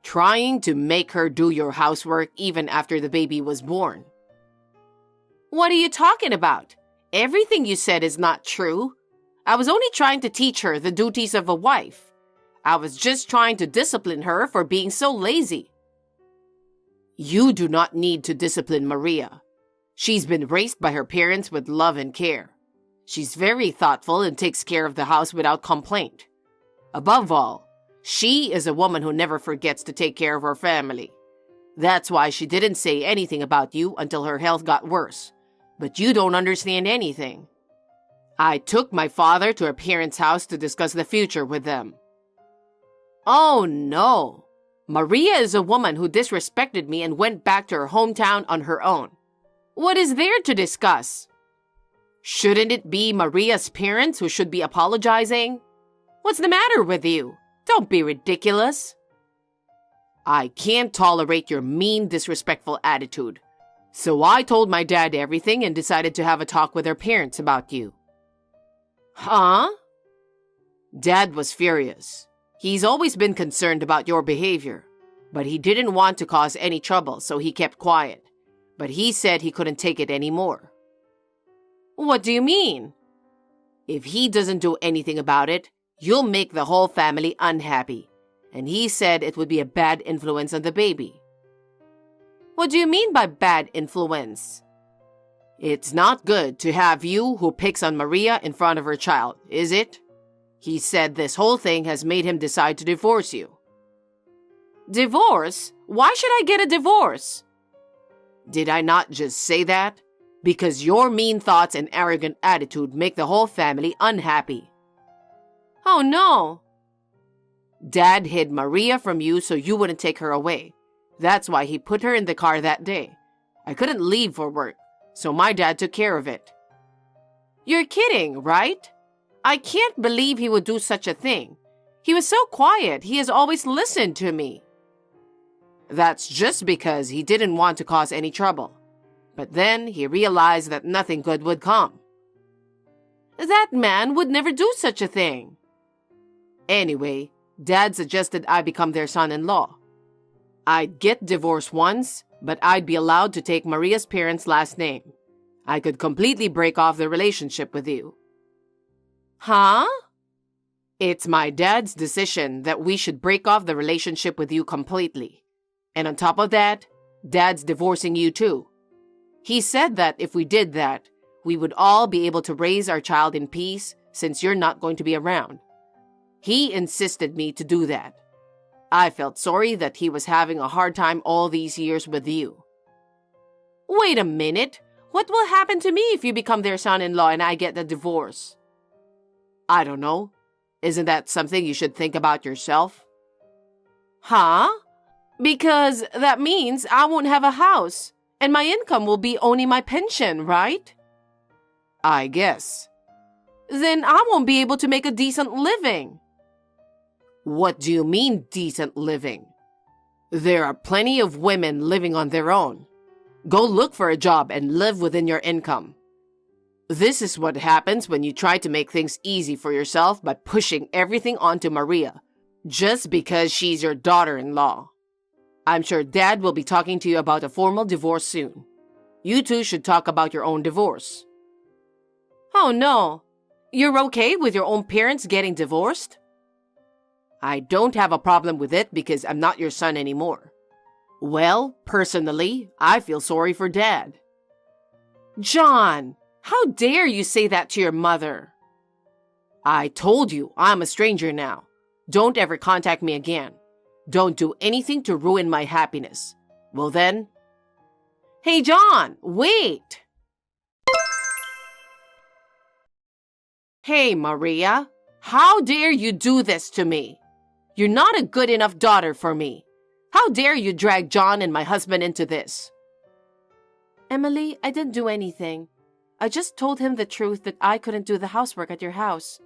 Trying to make her do your housework even after the baby was born. What are you talking about? Everything you said is not true. I was only trying to teach her the duties of a wife. I was just trying to discipline her for being so lazy. You do not need to discipline Maria. She's been raised by her parents with love and care. She's very thoughtful and takes care of the house without complaint. Above all, she is a woman who never forgets to take care of her family. That's why she didn't say anything about you until her health got worse. But you don't understand anything. I took my father to her parents' house to discuss the future with them. Oh no! Maria is a woman who disrespected me and went back to her hometown on her own. What is there to discuss? Shouldn't it be Maria's parents who should be apologizing? What's the matter with you? Don't be ridiculous. I can't tolerate your mean, disrespectful attitude. So I told my dad everything and decided to have a talk with her parents about you. Huh? Dad was furious. He's always been concerned about your behavior, but he didn't want to cause any trouble, so he kept quiet. But he said he couldn't take it anymore. What do you mean? If he doesn't do anything about it, you'll make the whole family unhappy. And he said it would be a bad influence on the baby. What do you mean by bad influence? It's not good to have you who picks on Maria in front of her child, is it? He said this whole thing has made him decide to divorce you. Divorce? Why should I get a divorce? Did I not just say that? Because your mean thoughts and arrogant attitude make the whole family unhappy. Oh no! Dad hid Maria from you so you wouldn't take her away. That's why he put her in the car that day. I couldn't leave for work, so my dad took care of it. You're kidding, right? I can't believe he would do such a thing. He was so quiet. He has always listened to me. That's just because he didn't want to cause any trouble. But then he realized that nothing good would come. That man would never do such a thing. Anyway, Dad suggested I become their son-in-law. I'd get divorced once, but I'd be allowed to take Maria's parents' last name. I could completely break off the relationship with you. Huh? It's my dad's decision that we should break off the relationship with you completely. And on top of that, Dad's divorcing you too. He said that if we did that, we would all be able to raise our child in peace since you're not going to be around. He insisted me to do that. I felt sorry that he was having a hard time all these years with you. Wait a minute. What will happen to me if you become their son-in-law and I get the divorce? I don't know. Isn't that something you should think about yourself? Huh? Because that means I won't have a house, and my income will be only my pension, right? I guess. Then I won't be able to make a decent living. What do you mean, decent living? There are plenty of women living on their own. Go look for a job and live within your income. This is what happens when you try to make things easy for yourself by pushing everything onto Maria, just because she's your daughter-in-law. I'm sure Dad will be talking to you about a formal divorce soon. You two should talk about your own divorce. Oh no, you're okay with your own parents getting divorced? I don't have a problem with it because I'm not your son anymore. Well, personally, I feel sorry for Dad. John, how dare you say that to your mother? I told you I'm a stranger now. Don't ever contact me again. Don't do anything to ruin my happiness. Well then... Hey John, wait! Hey Maria, how dare you do this to me? You're not a good enough daughter for me. How dare you drag John and my husband into this? Emily, I didn't do anything. I just told him the truth that I couldn't do the housework at your house.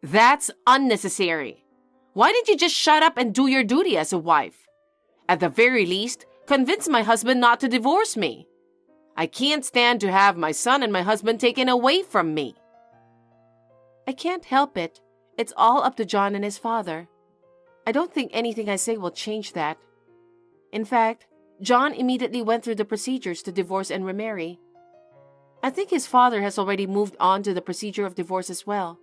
That's unnecessary. Why didn't you just shut up and do your duty as a wife? At the very least, convince my husband not to divorce me. I can't stand to have my son and my husband taken away from me. I can't help it. It's all up to John and his father. I don't think anything I say will change that. In fact, John immediately went through the procedures to divorce and remarry. I think his father has already moved on to the procedure of divorce as well.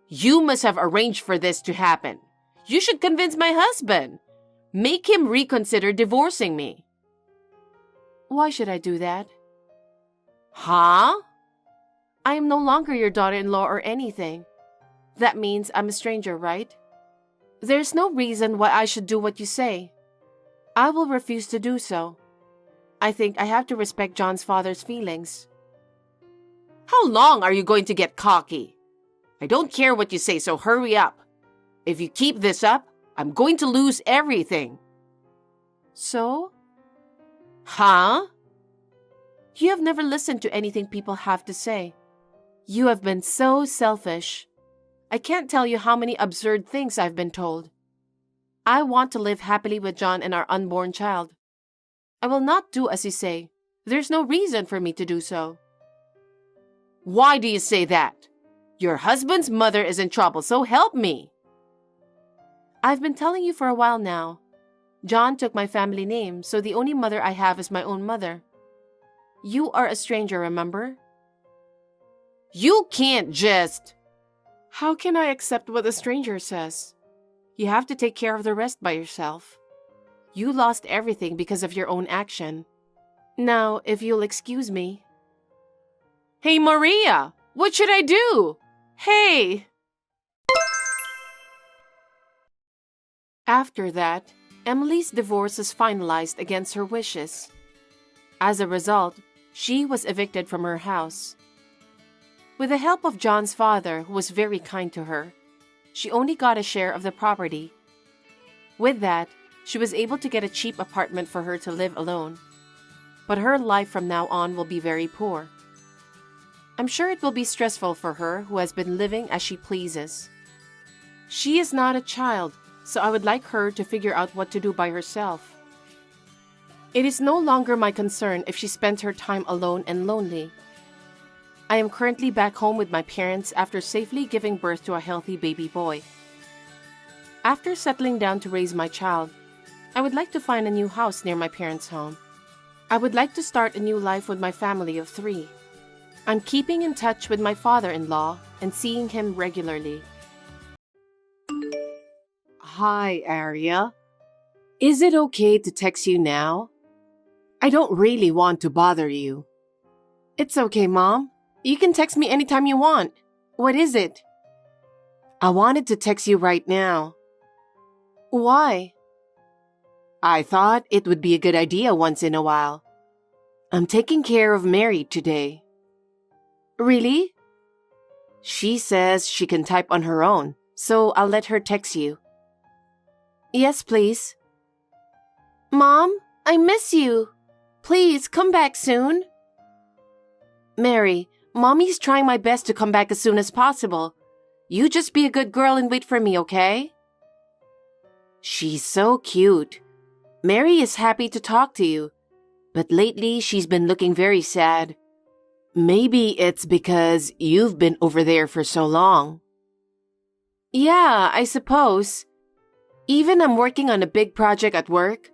You must have arranged for this to happen. You should convince my husband. Make him reconsider divorcing me. Why should I do that? Huh? I am no longer your daughter-in-law or anything. That means I'm a stranger, right? There's no reason why I should do what you say. I will refuse to do so. I think I have to respect John's father's feelings. How long are you going to get cocky? I don't care what you say, so hurry up. If you keep this up, I'm going to lose everything. So? Huh? You have never listened to anything people have to say. You have been so selfish. I can't tell you how many absurd things I've been told. I want to live happily with John and our unborn child. I will not do as you say. There's no reason for me to do so. Why do you say that? Your husband's mother is in trouble, so help me. I've been telling you for a while now. John took my family name, so the only mother I have is my own mother. You are a stranger, remember? You can't just... How can I accept what a stranger says? You have to take care of the rest by yourself. You lost everything because of your own action. Now, if you'll excuse me... Hey, Maria! What should I do? Hey! After that, Emily's divorce was finalized against her wishes. As a result, she was evicted from her house. With the help of John's father, who was very kind to her, she only got a share of the property. With that, she was able to get a cheap apartment for her to live alone. But her life from now on will be very poor. I'm sure it will be stressful for her, who has been living as she pleases. She is not a child, so I would like her to figure out what to do by herself. It is no longer my concern if she spends her time alone and lonely. I am currently back home with my parents after safely giving birth to a healthy baby boy. After settling down to raise my child, I would like to find a new house near my parents' home. I would like to start a new life with my family of 3. I'm keeping in touch with my father-in-law and seeing him regularly. Hi, Aria. Is it okay to text you now? I don't really want to bother you. It's okay, Mom. You can text me anytime you want. What is it? I wanted to text you right now. Why? I thought it would be a good idea once in a while. I'm taking care of Mary today. Really? She says she can type on her own, so I'll let her text you. Yes, please. Mom, I miss you. Please come back soon. Mary, Mommy's trying my best to come back as soon as possible. You just be a good girl and wait for me, okay? She's so cute. Mary is happy to talk to you, but lately she's been looking very sad. Maybe it's because you've been over there for so long. Yeah, I suppose. Even I'm working on a big project at work,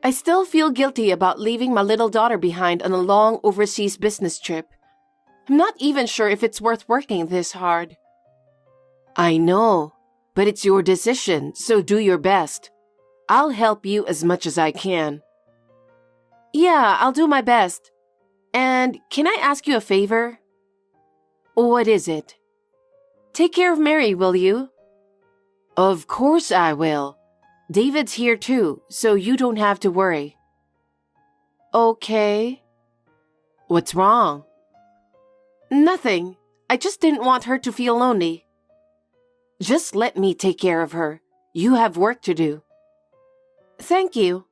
I still feel guilty about leaving my little daughter behind on a long overseas business trip. I'm not even sure if it's worth working this hard. I know, but it's your decision, so do your best. I'll help you as much as I can. Yeah, I'll do my best. And can I ask you a favor? What is it? Take care of Mary, will you? Of course I will. David's here too, so you don't have to worry. Okay. What's wrong? Nothing. I just didn't want her to feel lonely. Just let me take care of her. You have work to do. Thank you.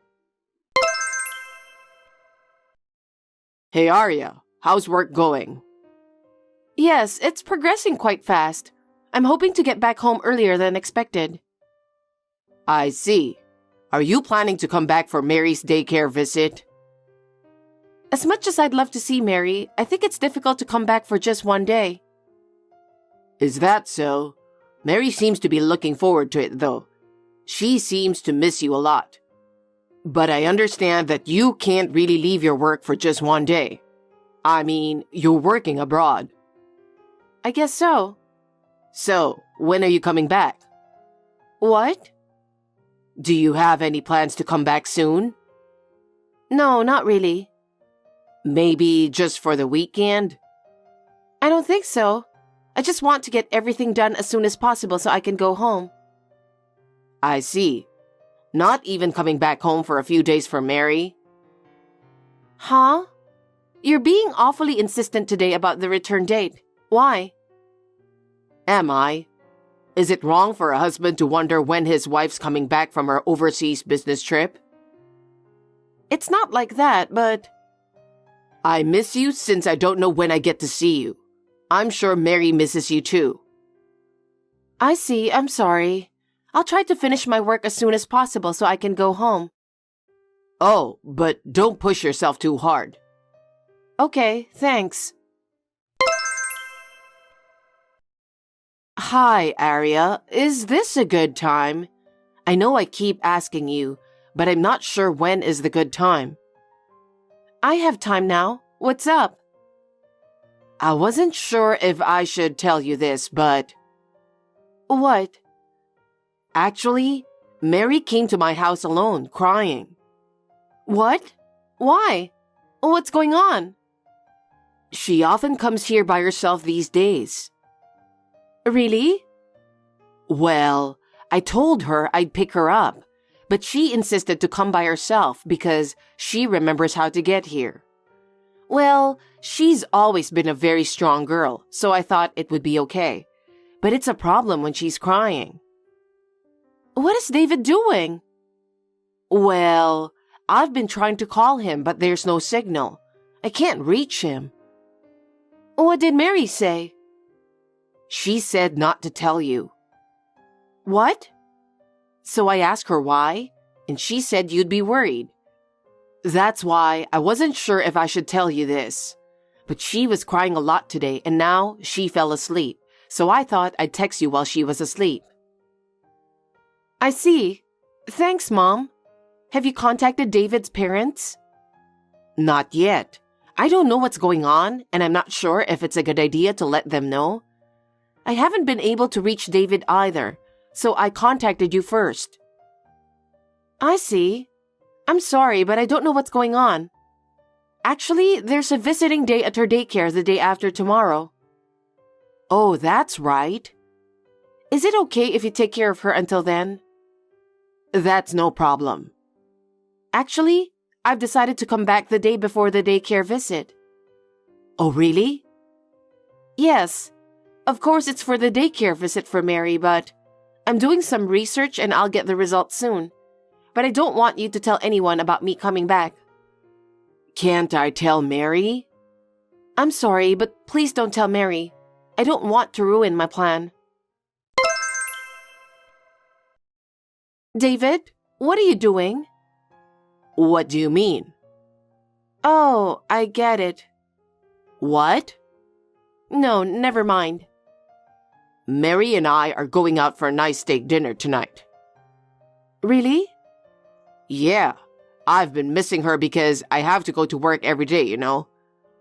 Hey Aria, how's work going? Yes, it's progressing quite fast. I'm hoping to get back home earlier than expected. I see. Are you planning to come back for Mary's daycare visit? As much as I'd love to see Mary, I think it's difficult to come back for just one day. Is that so? Mary seems to be looking forward to it, though. She seems to miss you a lot. But I understand that you can't really leave your work for just one day. I mean, you're working abroad. I guess so. So, when are you coming back? What? Do you have any plans to come back soon? No, not really. Maybe just for the weekend? I don't think so. I just want to get everything done as soon as possible so I can go home. I see. Not even coming back home for a few days for Mary? Huh? You're being awfully insistent today about the return date. Why? Am I? Is it wrong for a husband to wonder when his wife's coming back from her overseas business trip? It's not like that, but... I miss you since I don't know when I get to see you. I'm sure Mary misses you too. I see, I'm sorry. I'll try to finish my work as soon as possible so I can go home. Oh, but don't push yourself too hard. Okay, thanks. Hi, Aria. Is this a good time? I know I keep asking you, but I'm not sure when is the good time. I have time now. What's up? I wasn't sure if I should tell you this, but... What? Actually, Mary came to my house alone, crying. What? Why? What's going on? She often comes here by herself these days. Really? Well, I told her I'd pick her up, but she insisted to come by herself because she remembers how to get here. Well, she's always been a very strong girl, so I thought it would be okay. But it's a problem when she's crying. What is David doing? Well, I've been trying to call him, but there's no signal. I can't reach him. What did Mary say? She said not to tell you. What? So I asked her why, and she said you'd be worried. That's why I wasn't sure if I should tell you this. But she was crying a lot today, and now she fell asleep, so I thought I'd text you while she was asleep. I see. Thanks, Mom. Have you contacted David's parents? Not yet. I don't know what's going on, and I'm not sure if it's a good idea to let them know. I haven't been able to reach David either, so I contacted you first. I see. I'm sorry, but I don't know what's going on. Actually, there's a visiting day at her daycare the day after tomorrow. Oh, that's right. Is it okay if you take care of her until then? That's no problem. Actually, I've decided to come back the day before the daycare visit. Oh, really? Yes. Of course, it's for the daycare visit for Mary, but I'm doing some research and I'll get the results soon. But I don't want you to tell anyone about me coming back. Can't I tell Mary? I'm sorry, but please don't tell Mary. I don't want to ruin my plan. David, what are you doing? What do you mean? Oh, I get it. What? No, never mind. Mary and I are going out for a nice steak dinner tonight. Really? Yeah, I've been missing her because I have to go to work every day, you know.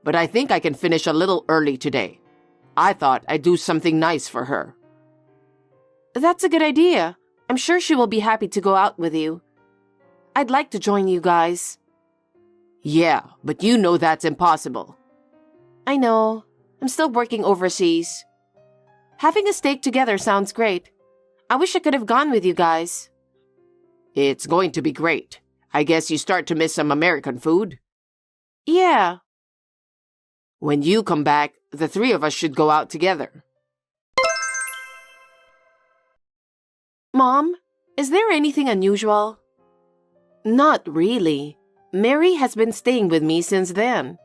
But I think I can finish a little early today. I thought I'd do something nice for her. That's a good idea. I'm sure she will be happy to go out with you. I'd like to join you guys. Yeah, but you know that's impossible. I know. I'm still working overseas. Having a steak together sounds great. I wish I could have gone with you guys. It's going to be great. I guess you start to miss some American food. Yeah. When you come back, the three of us should go out together. Mom, is there anything unusual? Not really. Mary has been staying with me since then.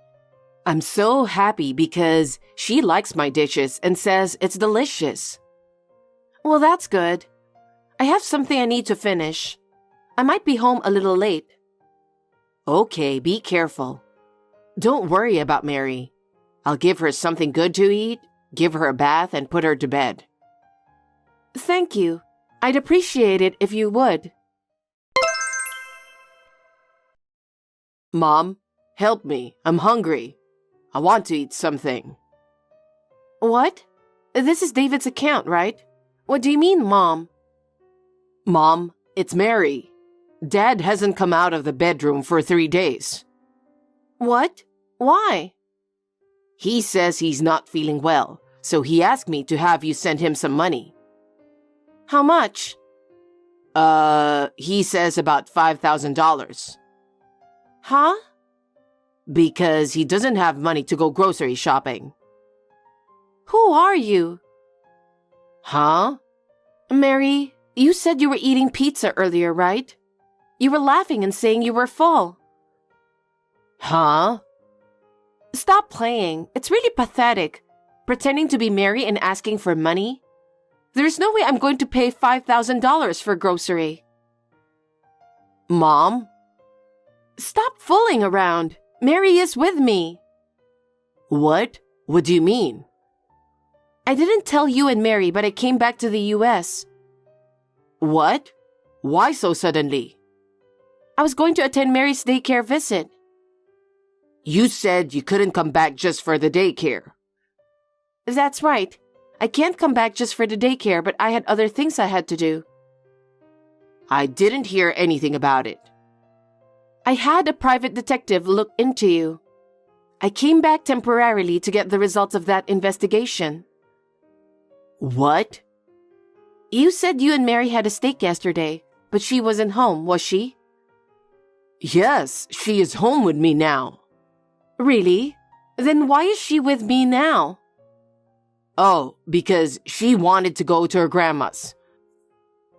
I'm so happy because she likes my dishes and says it's delicious. Well, that's good. I have something I need to finish. I might be home a little late. Okay, be careful. Don't worry about Mary. I'll give her something good to eat, give her a bath, and put her to bed. Thank you. I'd appreciate it if you would. Mom, help me. I'm hungry. I want to eat something. What? This is David's account, right? What do you mean, Mom? Mom, it's Mary. Dad hasn't come out of the bedroom for 3 days. What? Why? He says he's not feeling well, so he asked me to have you send him some money. How much? He says about $5,000. Huh? Because he doesn't have money to go grocery shopping. Who are you? Huh? Mary, you said you were eating pizza earlier, right? You were laughing and saying you were full. Huh? Stop playing. It's really pathetic. Pretending to be Mary and asking for money. There's no way I'm going to pay $5,000 for grocery. Mom? Stop fooling around. Mary is with me. What? What do you mean? I didn't tell you and Mary, but I came back to the US. What? Why so suddenly? I was going to attend Mary's daycare visit. You said you couldn't come back just for the daycare. That's right. I can't come back just for the daycare, but I had other things I had to do. I didn't hear anything about it. I had a private detective look into you. I came back temporarily to get the results of that investigation. What? You said you and Mary had a steak yesterday, but she wasn't home, was she? Yes, she is home with me now. Really? Then why is she with me now? Oh, because she wanted to go to her grandma's.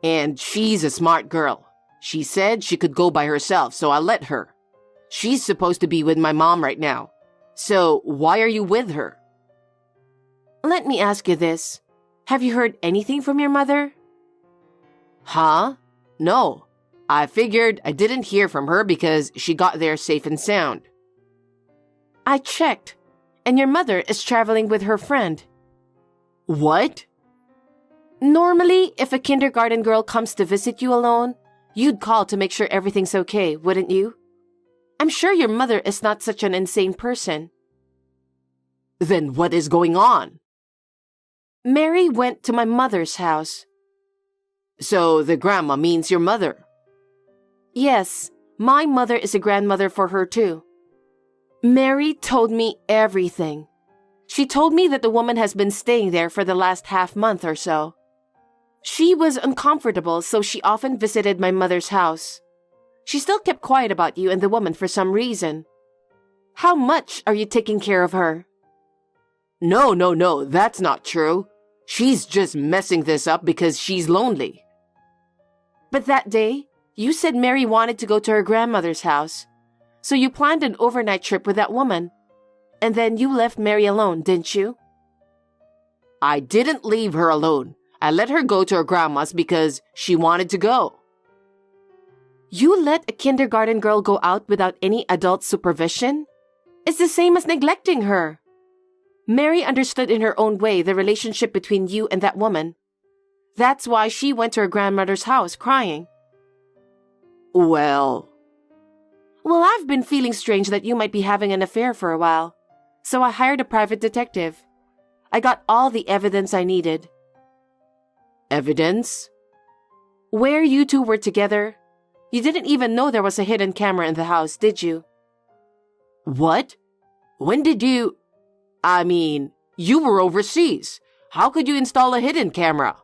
And she's a smart girl. She said she could go by herself, so I let her. She's supposed to be with my mom right now. So why are you with her? Let me ask you this. Have you heard anything from your mother? Huh? No. I figured I didn't hear from her because she got there safe and sound. I checked, and your mother is traveling with her friend. What? Normally, if a kindergarten girl comes to visit you alone, you'd call to make sure everything's okay, wouldn't you? I'm sure your mother is not such an insane person. Then what is going on? Mary went to my mother's house. So the grandma means your mother? Yes, my mother is a grandmother for her too. Mary told me everything. She told me that the woman has been staying there for the last half month or so. She was uncomfortable, so she often visited my mother's house. She still kept quiet about you and the woman for some reason. How much are you taking care of her? No, that's not true. She's just messing this up because she's lonely. But that day, you said Mary wanted to go to her grandmother's house. So you planned an overnight trip with that woman. And then you left Mary alone, didn't you? I didn't leave her alone. I let her go to her grandma's because she wanted to go. You let a kindergarten girl go out without any adult supervision? It's the same as neglecting her. Mary understood in her own way the relationship between you and that woman. That's why she went to her grandmother's house crying. Well, I've been feeling strange that you might be having an affair for a while. So I hired a private detective. I got all the evidence I needed. evidence? Where you two were together. You didn't even know there was a hidden camera in the house, did you? What? When did you... I mean, you were overseas. How could you install a hidden camera?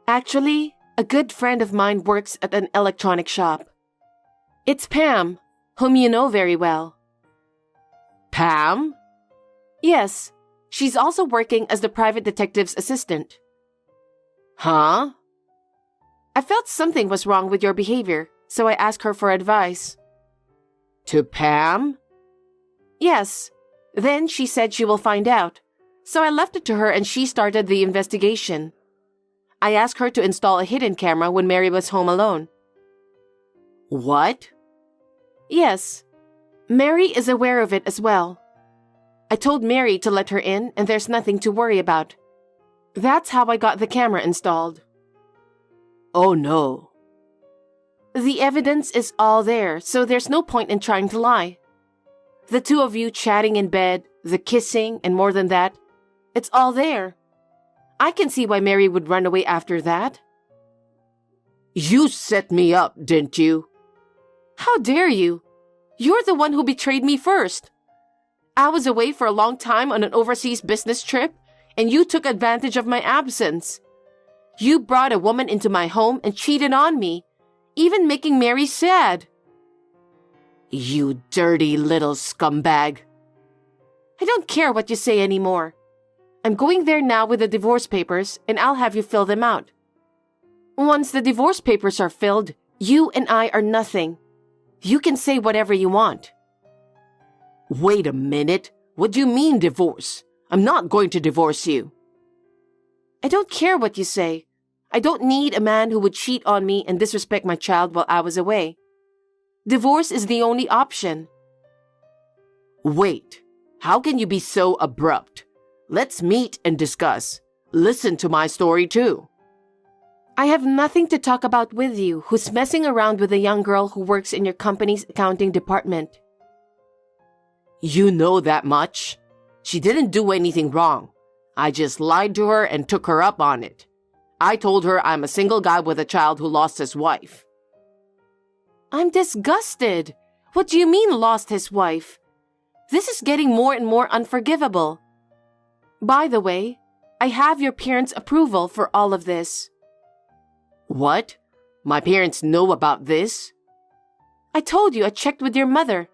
Actually, a good friend of mine works at an electronic shop. It's Pam, whom you know very well. Pam? Yes, she's also working as the private detective's assistant. Huh? I felt something was wrong with your behavior, so I asked her for advice. To Pam? Yes. Then she said she will find out. So I left it to her and she started the investigation. I asked her to install a hidden camera when Mary was home alone. What? Yes. Mary is aware of it as well. I told Mary to let her in and there's nothing to worry about. That's how I got the camera installed. Oh no. The evidence is all there, so there's no point in trying to lie. The two of you chatting in bed, the kissing, and more than that, it's all there. I can see why Mary would run away after that. You set me up, didn't you? How dare you? You're the one who betrayed me first. I was away for a long time on an overseas business trip, and you took advantage of my absence. You brought a woman into my home and cheated on me, even making Mary sad. You dirty little scumbag. I don't care what you say anymore. I'm going there now with the divorce papers, and I'll have you fill them out. Once the divorce papers are filled, you and I are nothing. You can say whatever you want. Wait a minute. What do you mean divorce? I'm not going to divorce you. I don't care what you say. I don't need a man who would cheat on me and disrespect my child while I was away. Divorce is the only option. Wait. How can you be so abrupt? Let's meet and discuss. Listen to my story too. I have nothing to talk about with you who's messing around with a young girl who works in your company's accounting department. You know that much? She didn't do anything wrong. I just lied to her and took her up on it. I told her I'm a single guy with a child who lost his wife. I'm disgusted. What do you mean lost his wife? This is getting more and more unforgivable. By the way, I have your parents' approval for all of this. What? My parents know about this? I told you I checked with your mother.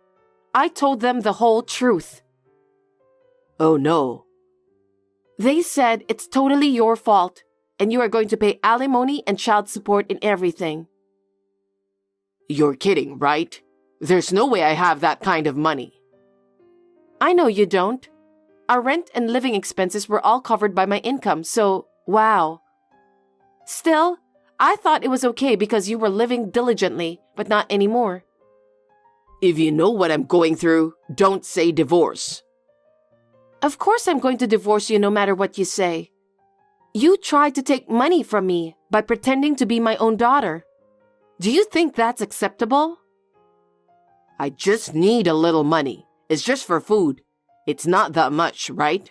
I told them the whole truth. Oh no. They said it's totally your fault, and you are going to pay alimony and child support in everything. You're kidding, right? There's no way I have that kind of money. I know you don't. Our rent and living expenses were all covered by my income, so wow. Still, I thought it was okay because you were living diligently, but not anymore. If you know what I'm going through, don't say divorce. Of course I'm going to divorce you no matter what you say. You tried to take money from me by pretending to be my own daughter. Do you think that's acceptable? I just need a little money. It's just for food. It's not that much, right?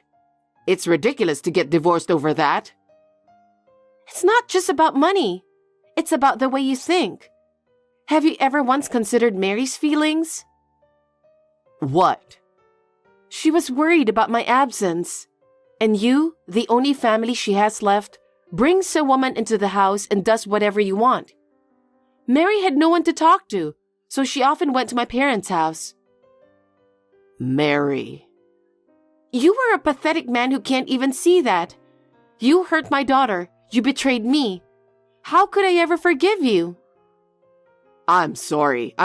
It's ridiculous to get divorced over that. It's not just about money. It's about the way you think. Have you ever once considered Mary's feelings? What? She was worried about my absence. And you, the only family she has left, brings a woman into the house and does whatever you want. Mary had no one to talk to, so she often went to my parents' house. Mary. You were a pathetic man who can't even see that. You hurt my daughter. You betrayed me. How could I ever forgive you? I'm sorry.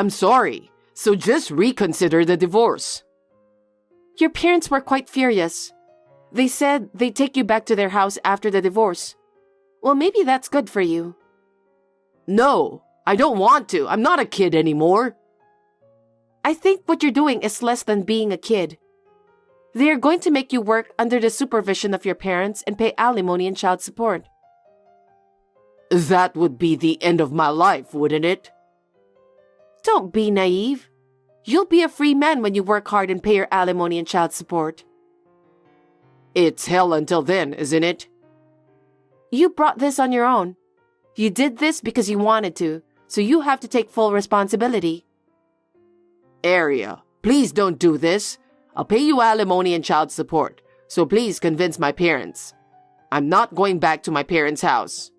So just reconsider the divorce. Your parents were quite furious. They said they'd take you back to their house after the divorce. Well, maybe that's good for you. No, I don't want to. I'm not a kid anymore. I think what you're doing is less than being a kid. They are going to make you work under the supervision of your parents and pay alimony and child support. That would be the end of my life, wouldn't it? Don't be naive. You'll be a free man when you work hard and pay your alimony and child support. It's hell until then, isn't it? You brought this on your own. You did this because you wanted to, so you have to take full responsibility. Aria, please don't do this. I'll pay you alimony and child support, so please convince my parents. I'm not going back to my parents' house.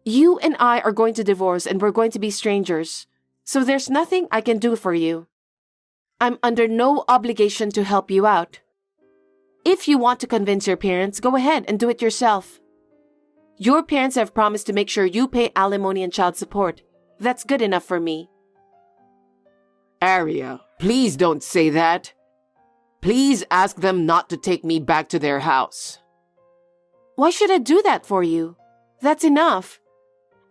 You and I are going to divorce and we're going to be strangers, so there's nothing I can do for you. I'm under no obligation to help you out. If you want to convince your parents, go ahead and do it yourself. Your parents have promised to make sure you pay alimony and child support. That's good enough for me. Aria, please don't say that. Please ask them not to take me back to their house. Why should I do that for you? That's enough.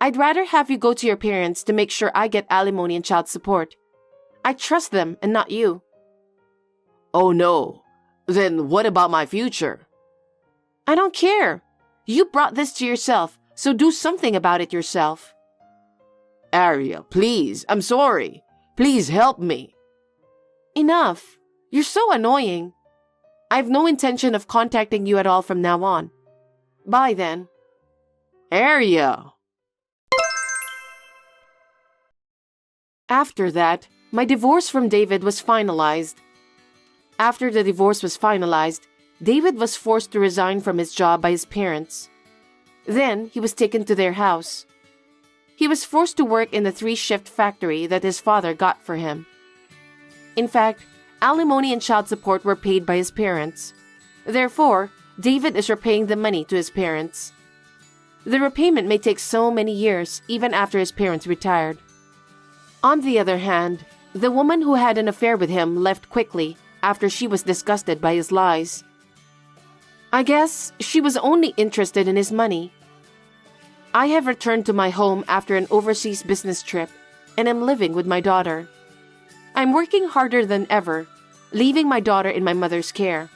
I'd rather have you go to your parents to make sure I get alimony and child support. I trust them and not you. Oh no. Then what about my future? I don't care. You brought this to yourself, so do something about it yourself. Aria, please, I'm sorry. Please help me. Enough. You're so annoying. I have no intention of contacting you at all from now on. Bye then. Aria. After that, my divorce from David was finalized. After the divorce was finalized, David was forced to resign from his job by his parents. Then, he was taken to their house. He was forced to work in the 3-shift factory that his father got for him. In fact, alimony and child support were paid by his parents. Therefore, David is repaying the money to his parents. The repayment may take so many years, even after his parents retired. On the other hand, the woman who had an affair with him left quickly after she was disgusted by his lies. I guess she was only interested in his money. I have returned to my home after an overseas business trip and am living with my daughter. I'm working harder than ever, leaving my daughter in my mother's care.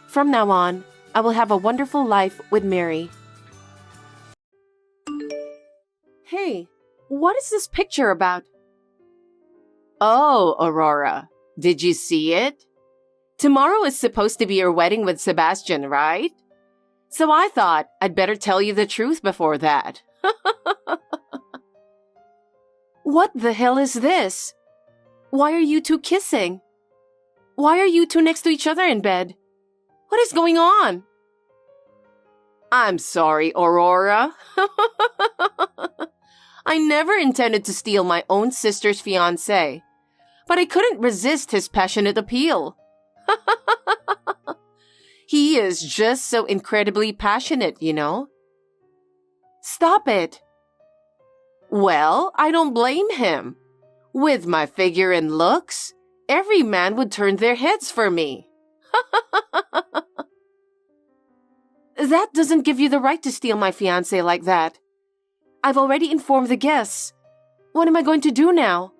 From now on, I will have a wonderful life with Mary. Hey, what is this picture about? Oh, Aurora, did you see it? Tomorrow is supposed to be your wedding with Sebastian, right? So I thought I'd better tell you the truth before that. What the hell is this? Why are you two kissing? Why are you two next to each other in bed? What is going on? I'm sorry, Aurora. I never intended to steal my own sister's fiancé, but I couldn't resist his passionate appeal. He is just so incredibly passionate, you know. Stop it. Well, I don't blame him. With my figure and looks, every man would turn their heads for me. That doesn't give you the right to steal my fiancé like that. I've already informed the guests. What am I going to do now?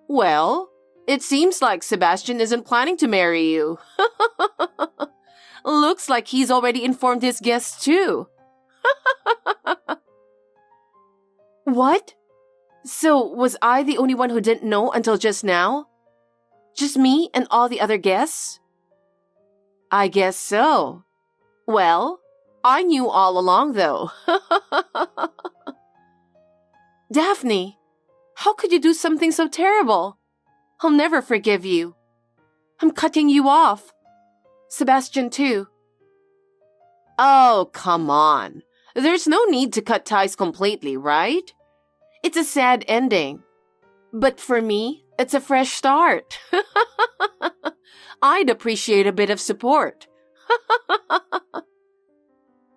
Well, it seems like Sebastian isn't planning to marry you. Looks like he's already informed his guests too. What? So, was I the only one who didn't know until just now? Just me and all the other guests? I guess so. Well, I knew all along though. Daphne, how could you do something so terrible? I'll never forgive you. I'm cutting you off. Sebastian too. Oh, come on. There's no need to cut ties completely, right? It's a sad ending. But for me, it's a fresh start. I'd appreciate a bit of support.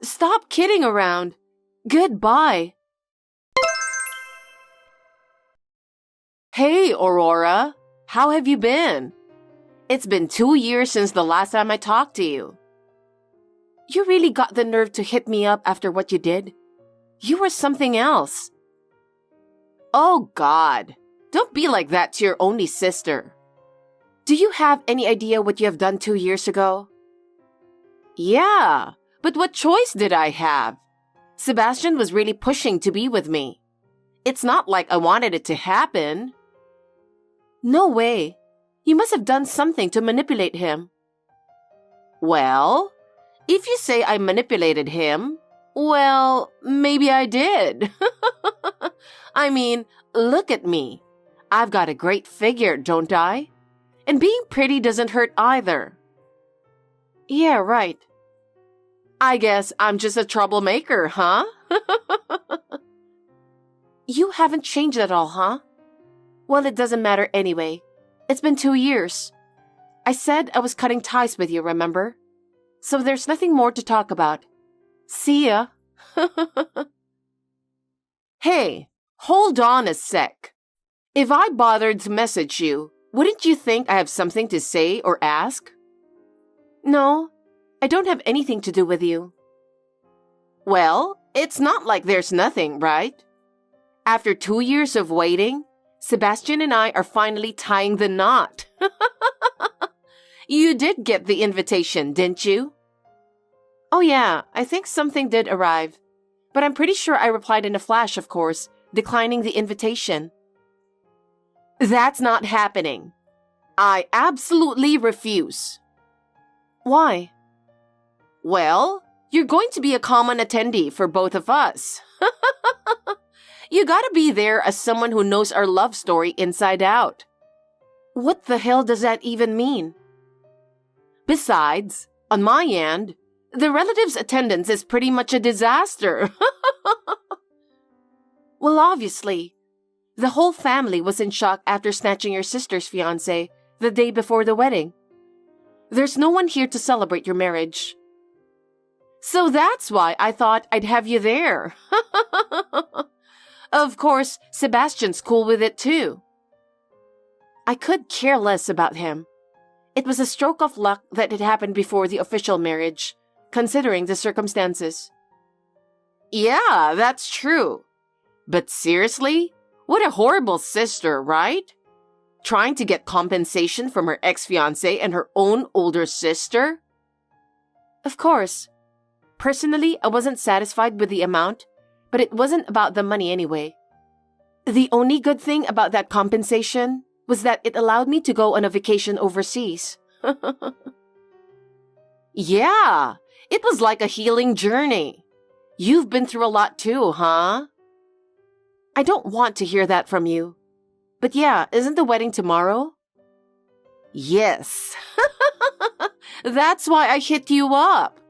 Stop kidding around. Goodbye. Hey, Aurora. How have you been? It's been 2 years since the last time I talked to you. You really got the nerve to hit me up after what you did? You were something else. Oh, God. Don't be like that to your only sister. Do you have any idea what you have done 2 years ago? Yeah, but what choice did I have? Sebastian was really pushing to be with me. It's not like I wanted it to happen. No way. You must have done something to manipulate him. Well, if you say I manipulated him, well, maybe I did. I mean, look at me. I've got a great figure, don't I? And being pretty doesn't hurt either. Yeah, right. I guess I'm just a troublemaker, huh? You haven't changed at all, huh? Well, it doesn't matter anyway. It's been 2 years. I said I was cutting ties with you, remember? So there's nothing more to talk about. See ya. Hey, hold on a sec. If I bothered to message you, wouldn't you think I have something to say or ask? No, I don't have anything to do with you. Well, it's not like there's nothing, right? After 2 years of waiting, Sebastian and I are finally tying the knot. You did get the invitation, didn't you? Oh yeah, I think something did arrive. But I'm pretty sure I replied in a flash, of course, declining the invitation. That's not happening. I absolutely refuse. Why? Well, you're going to be a common attendee for both of us. You gotta be there as someone who knows our love story inside out. What the hell does that even mean? Besides, on my end, the relatives' attendance is pretty much a disaster. Well, obviously. The whole family was in shock after snatching your sister's fiancé the day before the wedding. There's no one here to celebrate your marriage. So that's why I thought I'd have you there. Of course, Sebastian's cool with it too. I could care less about him. It was a stroke of luck that it happened before the official marriage, considering the circumstances. Yeah, that's true. But seriously? What a horrible sister, right? Trying to get compensation from her ex-fiancé and her own older sister? Of course. Personally, I wasn't satisfied with the amount, but it wasn't about the money anyway. The only good thing about that compensation was that it allowed me to go on a vacation overseas. Yeah, it was like a healing journey. You've been through a lot too, huh? I don't want to hear that from you. But yeah, isn't the wedding tomorrow? Yes. That's why I hit you up.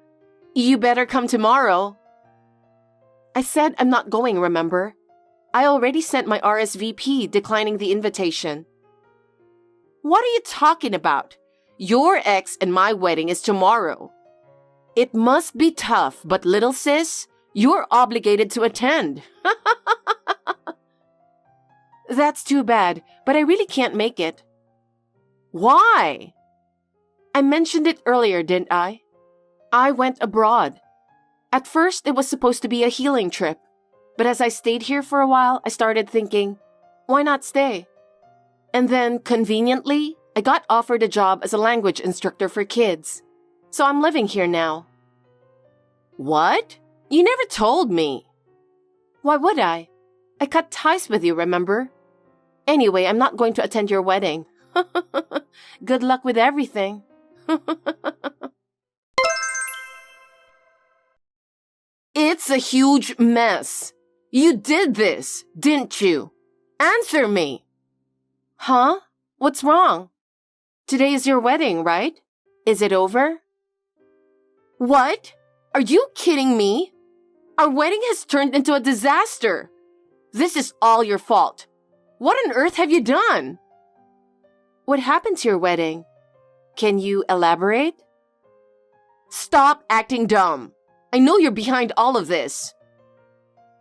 You better come tomorrow. I said I'm not going, remember? I already sent my RSVP declining the invitation. What are you talking about? Your ex and my wedding is tomorrow. It must be tough, but little sis, you're obligated to attend. That's too bad, but I really can't make it. Why? I mentioned it earlier, didn't I? I went abroad. At first, it was supposed to be a healing trip, but as I stayed here for a while, I started thinking, why not stay? And then, conveniently, I got offered a job as a language instructor for kids. So I'm living here now. What? You never told me. Why would I? I cut ties with you, remember? Anyway, I'm not going to attend your wedding. Good luck with everything. It's a huge mess. You did this, didn't you? Answer me. Huh? What's wrong? Today is your wedding, right? Is it over? What? Are you kidding me? Our wedding has turned into a disaster. This is all your fault. What on earth have you done? What happened to your wedding? Can you elaborate? Stop acting dumb. I know you're behind all of this.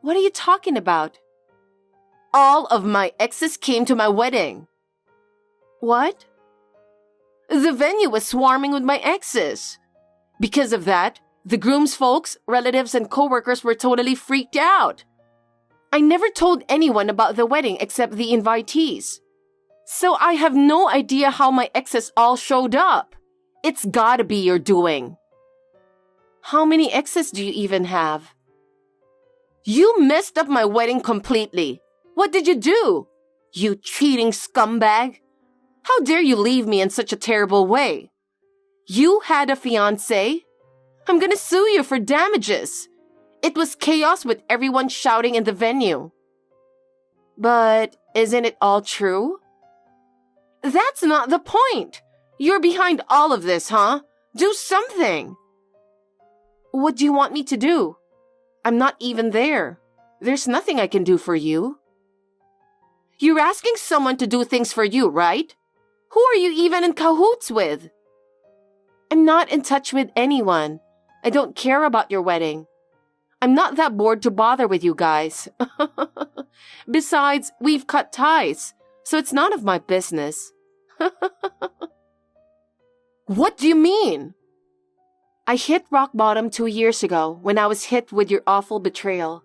What are you talking about? All of my exes came to my wedding. What? The venue was swarming with my exes. Because of that, the groom's folks, relatives, and coworkers were totally freaked out. I never told anyone about the wedding except the invitees. So I have no idea how my exes all showed up. It's gotta be your doing. How many exes do you even have? You messed up my wedding completely. What did you do? You cheating scumbag. How dare you leave me in such a terrible way? You had a fiancé? I'm gonna sue you for damages. It was chaos with everyone shouting in the venue. But isn't it all true? That's not the point. You're behind all of this, huh? Do something. What do you want me to do? I'm not even there. There's nothing I can do for you. You're asking someone to do things for you, right? Who are you even in cahoots with? I'm not in touch with anyone. I don't care about your wedding. I'm not that bored to bother with you guys. Besides, we've cut ties, so it's none of my business. What do you mean? I hit rock bottom 2 years ago when I was hit with your awful betrayal.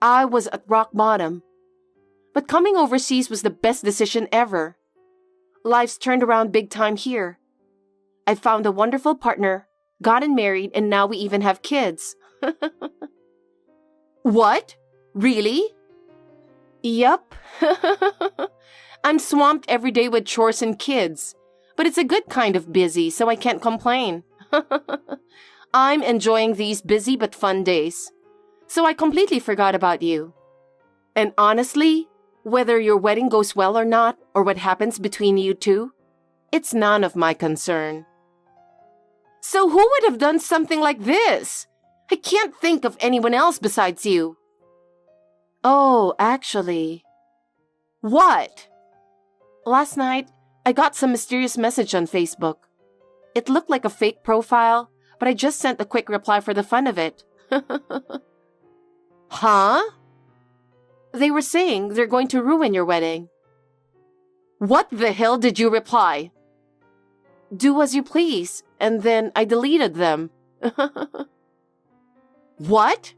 I was at rock bottom. But coming overseas was the best decision ever. Life's turned around big time here. I found a wonderful partner, gotten married, and now we even have kids. What? Really? Yup. I'm swamped every day with chores and kids, but it's a good kind of busy, so I can't complain. I'm enjoying these busy but fun days, so I completely forgot about you. And honestly, whether your wedding goes well or not, or what happens between you two, it's none of my concern. So who would have done something like this? I can't think of anyone else besides you. Oh, actually. What? Last night, I got some mysterious message on Facebook. It looked like a fake profile, but I just sent a quick reply for the fun of it. Huh? They were saying they're going to ruin your wedding. What the hell did you reply? Do as you please, and then I deleted them. What?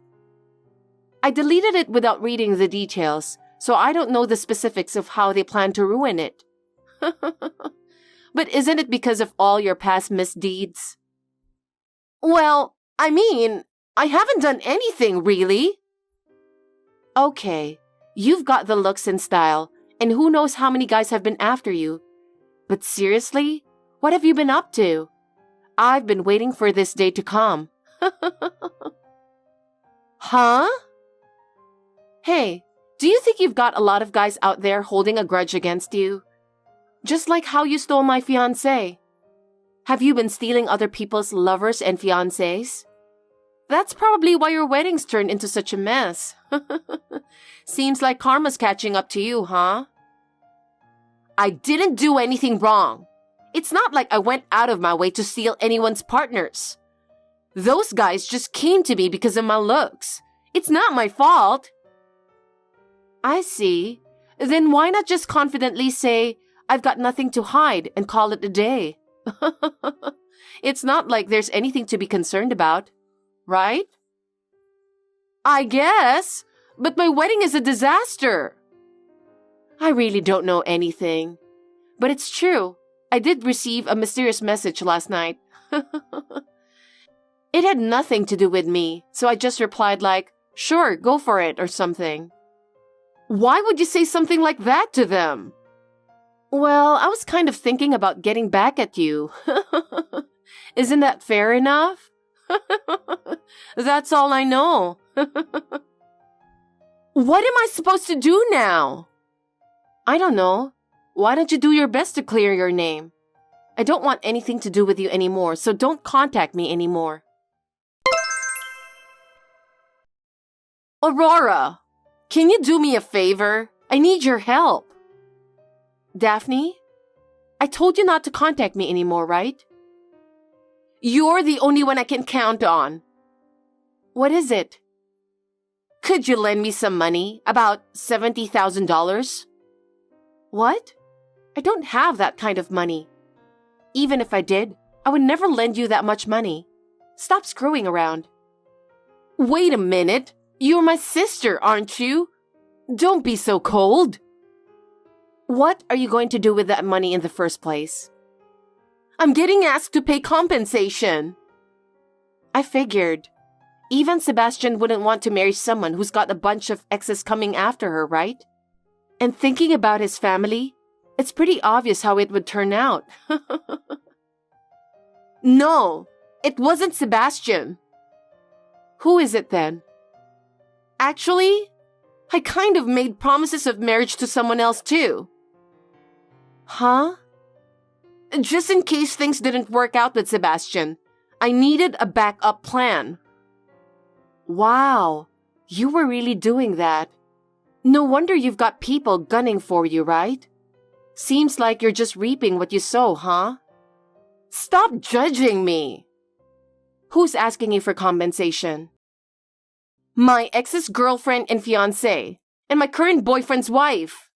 I deleted it without reading the details, so I don't know the specifics of how they plan to ruin it. But isn't it because of all your past misdeeds? Well, I mean, I haven't done anything, really. Okay, you've got the looks and style, and who knows how many guys have been after you. But seriously, what have you been up to? I've been waiting for this day to come. Huh? Hey, do you think you've got a lot of guys out there holding a grudge against you? Just like how you stole my fiancé. Have you been stealing other people's lovers and fiancés? That's probably why your wedding's turned into such a mess. Seems like karma's catching up to you, huh? I didn't do anything wrong. It's not like I went out of my way to steal anyone's partners. Those guys just came to me because of my looks. It's not my fault. I see. Then why not just confidently say, I've got nothing to hide and call it a day? It's not like there's anything to be concerned about, right? I guess, but my wedding is a disaster. I really don't know anything. But it's true. I did receive a mysterious message last night. It had nothing to do with me, so I just replied like, sure, go for it or something. Why would you say something like that to them? Well, I was kind of thinking about getting back at you. Isn't that fair enough? That's all I know. What am I supposed to do now? I don't know. Why don't you do your best to clear your name? I don't want anything to do with you anymore, so don't contact me anymore. Aurora, can you do me a favor? I need your help. Daphne, I told you not to contact me anymore, right? You're the only one I can count on. What is it? Could you lend me some money? About $70,000? What? I don't have that kind of money. Even if I did, I would never lend you that much money. Stop screwing around. Wait a minute. You're my sister, aren't you? Don't be so cold. What are you going to do with that money in the first place? I'm getting asked to pay compensation. I figured. Even Sebastian wouldn't want to marry someone who's got a bunch of exes coming after her, right? And thinking about his family, it's pretty obvious how it would turn out. No, it wasn't Sebastian. Who is it then? Actually, I kind of made promises of marriage to someone else too. Huh? Just in case things didn't work out with Sebastian, I needed a backup plan. Wow, you were really doing that. No wonder you've got people gunning for you, right? Seems like you're just reaping what you sow, huh? Stop judging me. Who's asking you for compensation? My ex's girlfriend and fiancé, and my current boyfriend's wife.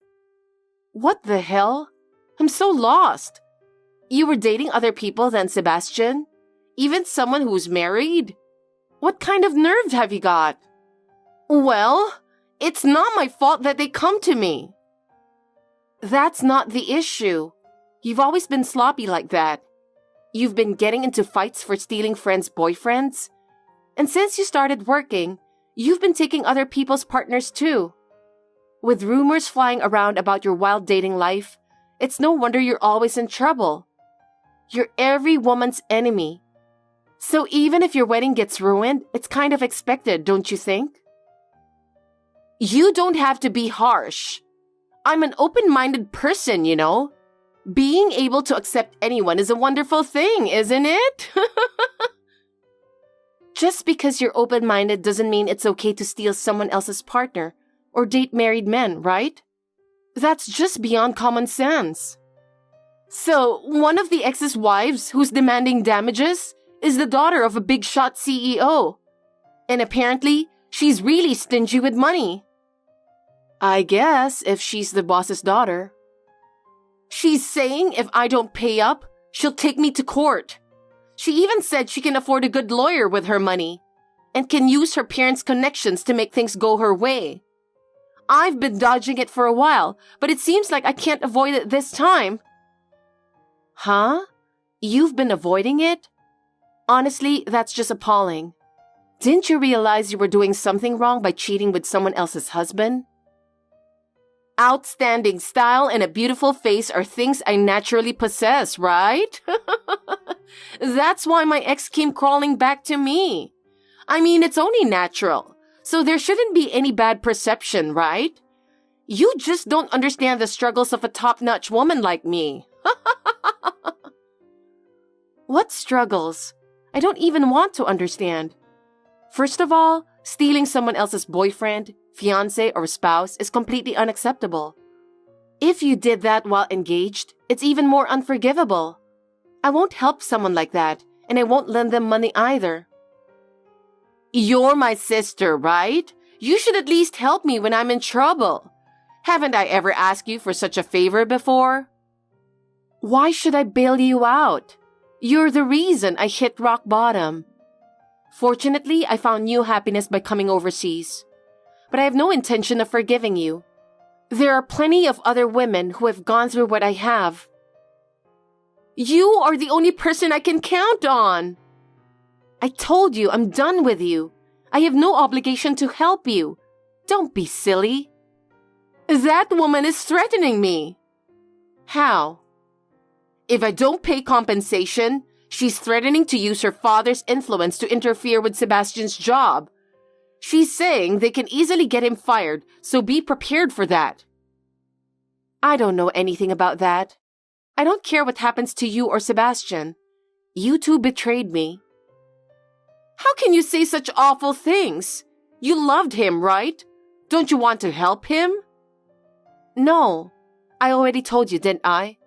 What the hell? I'm so lost. You were dating other people than Sebastian? Even someone who's married? What kind of nerve have you got? Well, it's not my fault that they come to me. That's not the issue. You've always been sloppy like that. You've been getting into fights for stealing friends' boyfriends. And since you started working, you've been taking other people's partners too. With rumors flying around about your wild dating life, it's no wonder you're always in trouble. You're every woman's enemy. So even if your wedding gets ruined, it's kind of expected, don't you think? You don't have to be harsh. I'm an open-minded person, you know. Being able to accept anyone is a wonderful thing, isn't it? Just because you're open-minded doesn't mean it's okay to steal someone else's partner or date married men, right? That's just beyond common sense. So, one of the ex's wives who's demanding damages is the daughter of a big shot CEO. And apparently, she's really stingy with money. I guess if she's the boss's daughter. She's saying if I don't pay up, she'll take me to court. She even said she can afford a good lawyer with her money and can use her parents' connections to make things go her way. I've been dodging it for a while, but it seems like I can't avoid it this time. Huh? You've been avoiding it? Honestly, that's just appalling. Didn't you realize you were doing something wrong by cheating with someone else's husband? Outstanding style and a beautiful face are things I naturally possess, right? That's why my ex came crawling back to me. I mean, it's only natural, so there shouldn't be any bad perception, right? You just don't understand the struggles of a top-notch woman like me. What struggles? I don't even want to understand. First of all, stealing someone else's boyfriend, fiancé, or spouse is completely unacceptable. If you did that while engaged, it's even more unforgivable. I won't help someone like that, and I won't lend them money either. You're my sister, right? You should at least help me when I'm in trouble. Haven't I ever asked you for such a favor before? Why should I bail you out? You're the reason I hit rock bottom. Fortunately, I found new happiness by coming overseas. But I have no intention of forgiving you. There are plenty of other women who have gone through what I have. You are the only person I can count on. I told you I'm done with you. I have no obligation to help you. Don't be silly. That woman is threatening me. How? If I don't pay compensation, she's threatening to use her father's influence to interfere with Sebastian's job. She's saying they can easily get him fired, so be prepared for that. I don't know anything about that. I don't care what happens to you or Sebastian. You two betrayed me. How can you say such awful things? You loved him, right? Don't you want to help him? No, I already told you, didn't I?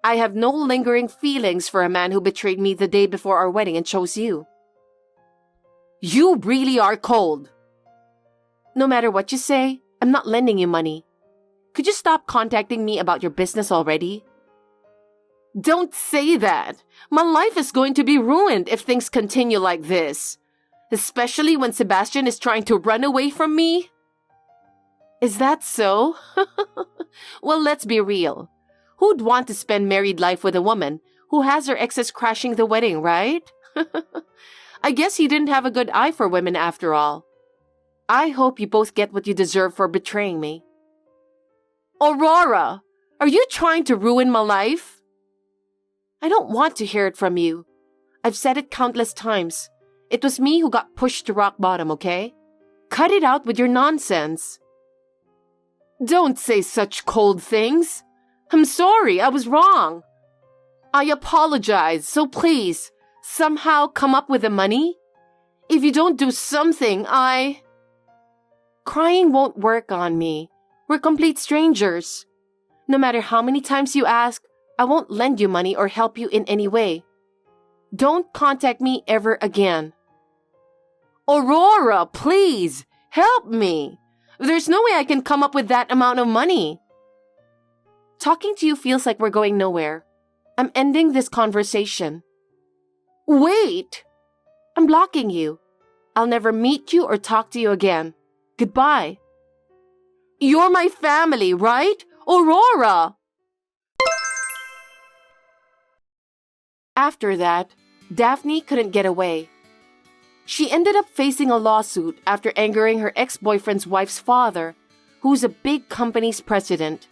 I have no lingering feelings for a man who betrayed me the day before our wedding and chose you. You really are cold. No matter what you say, I'm not lending you money. Could you stop contacting me about your business already? Don't say that. My life is going to be ruined if things continue like this. Especially when Sebastian is trying to run away from me. Is that so? Well, let's be real. Who'd want to spend married life with a woman who has her exes crashing the wedding, right? I guess he didn't have a good eye for women after all. I hope you both get what you deserve for betraying me. Aurora, are you trying to ruin my life? I don't want to hear it from you. I've said it countless times. It was me who got pushed to rock bottom, okay? Cut it out with your nonsense. Don't say such cold things. I'm sorry, I was wrong. I apologize, so please, somehow come up with the money. If you don't do something, Crying won't work on me. We're complete strangers. No matter how many times you ask, I won't lend you money or help you in any way. Don't contact me ever again. Aurora, please, help me. There's no way I can come up with that amount of money. Talking to you feels like we're going nowhere. I'm ending this conversation. Wait! I'm blocking you. I'll never meet you or talk to you again. Goodbye. You're my family, right? Aurora! After that, Daphne couldn't get away. She ended up facing a lawsuit after angering her ex-boyfriend's wife's father, who's a big company's president,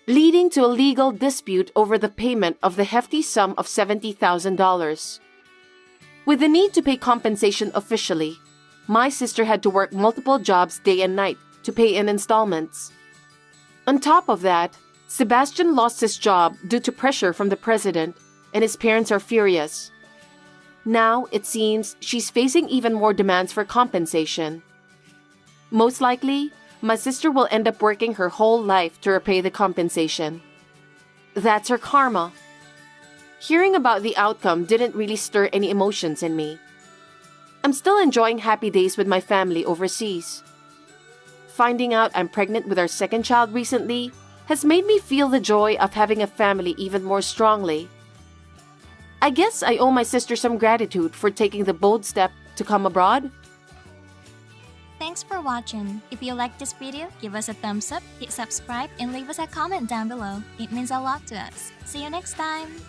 leading to a legal dispute over the payment of the hefty sum of $70,000. With the need to pay compensation officially, my sister had to work multiple jobs day and night to pay in installments. On top of that, Sebastian lost his job due to pressure from the president, and his parents are furious. Now, it seems she's facing even more demands for compensation. Most likely, my sister will end up working her whole life to repay the compensation. That's her karma. Hearing about the outcome didn't really stir any emotions in me. I'm still enjoying happy days with my family overseas. Finding out I'm pregnant with our second child recently has made me feel the joy of having a family even more strongly. I guess I owe my sister some gratitude for taking the bold step to come abroad. Thanks for watching. If you liked this video, give us a thumbs up, hit subscribe, and leave us a comment down below. It means a lot to us. See you next time!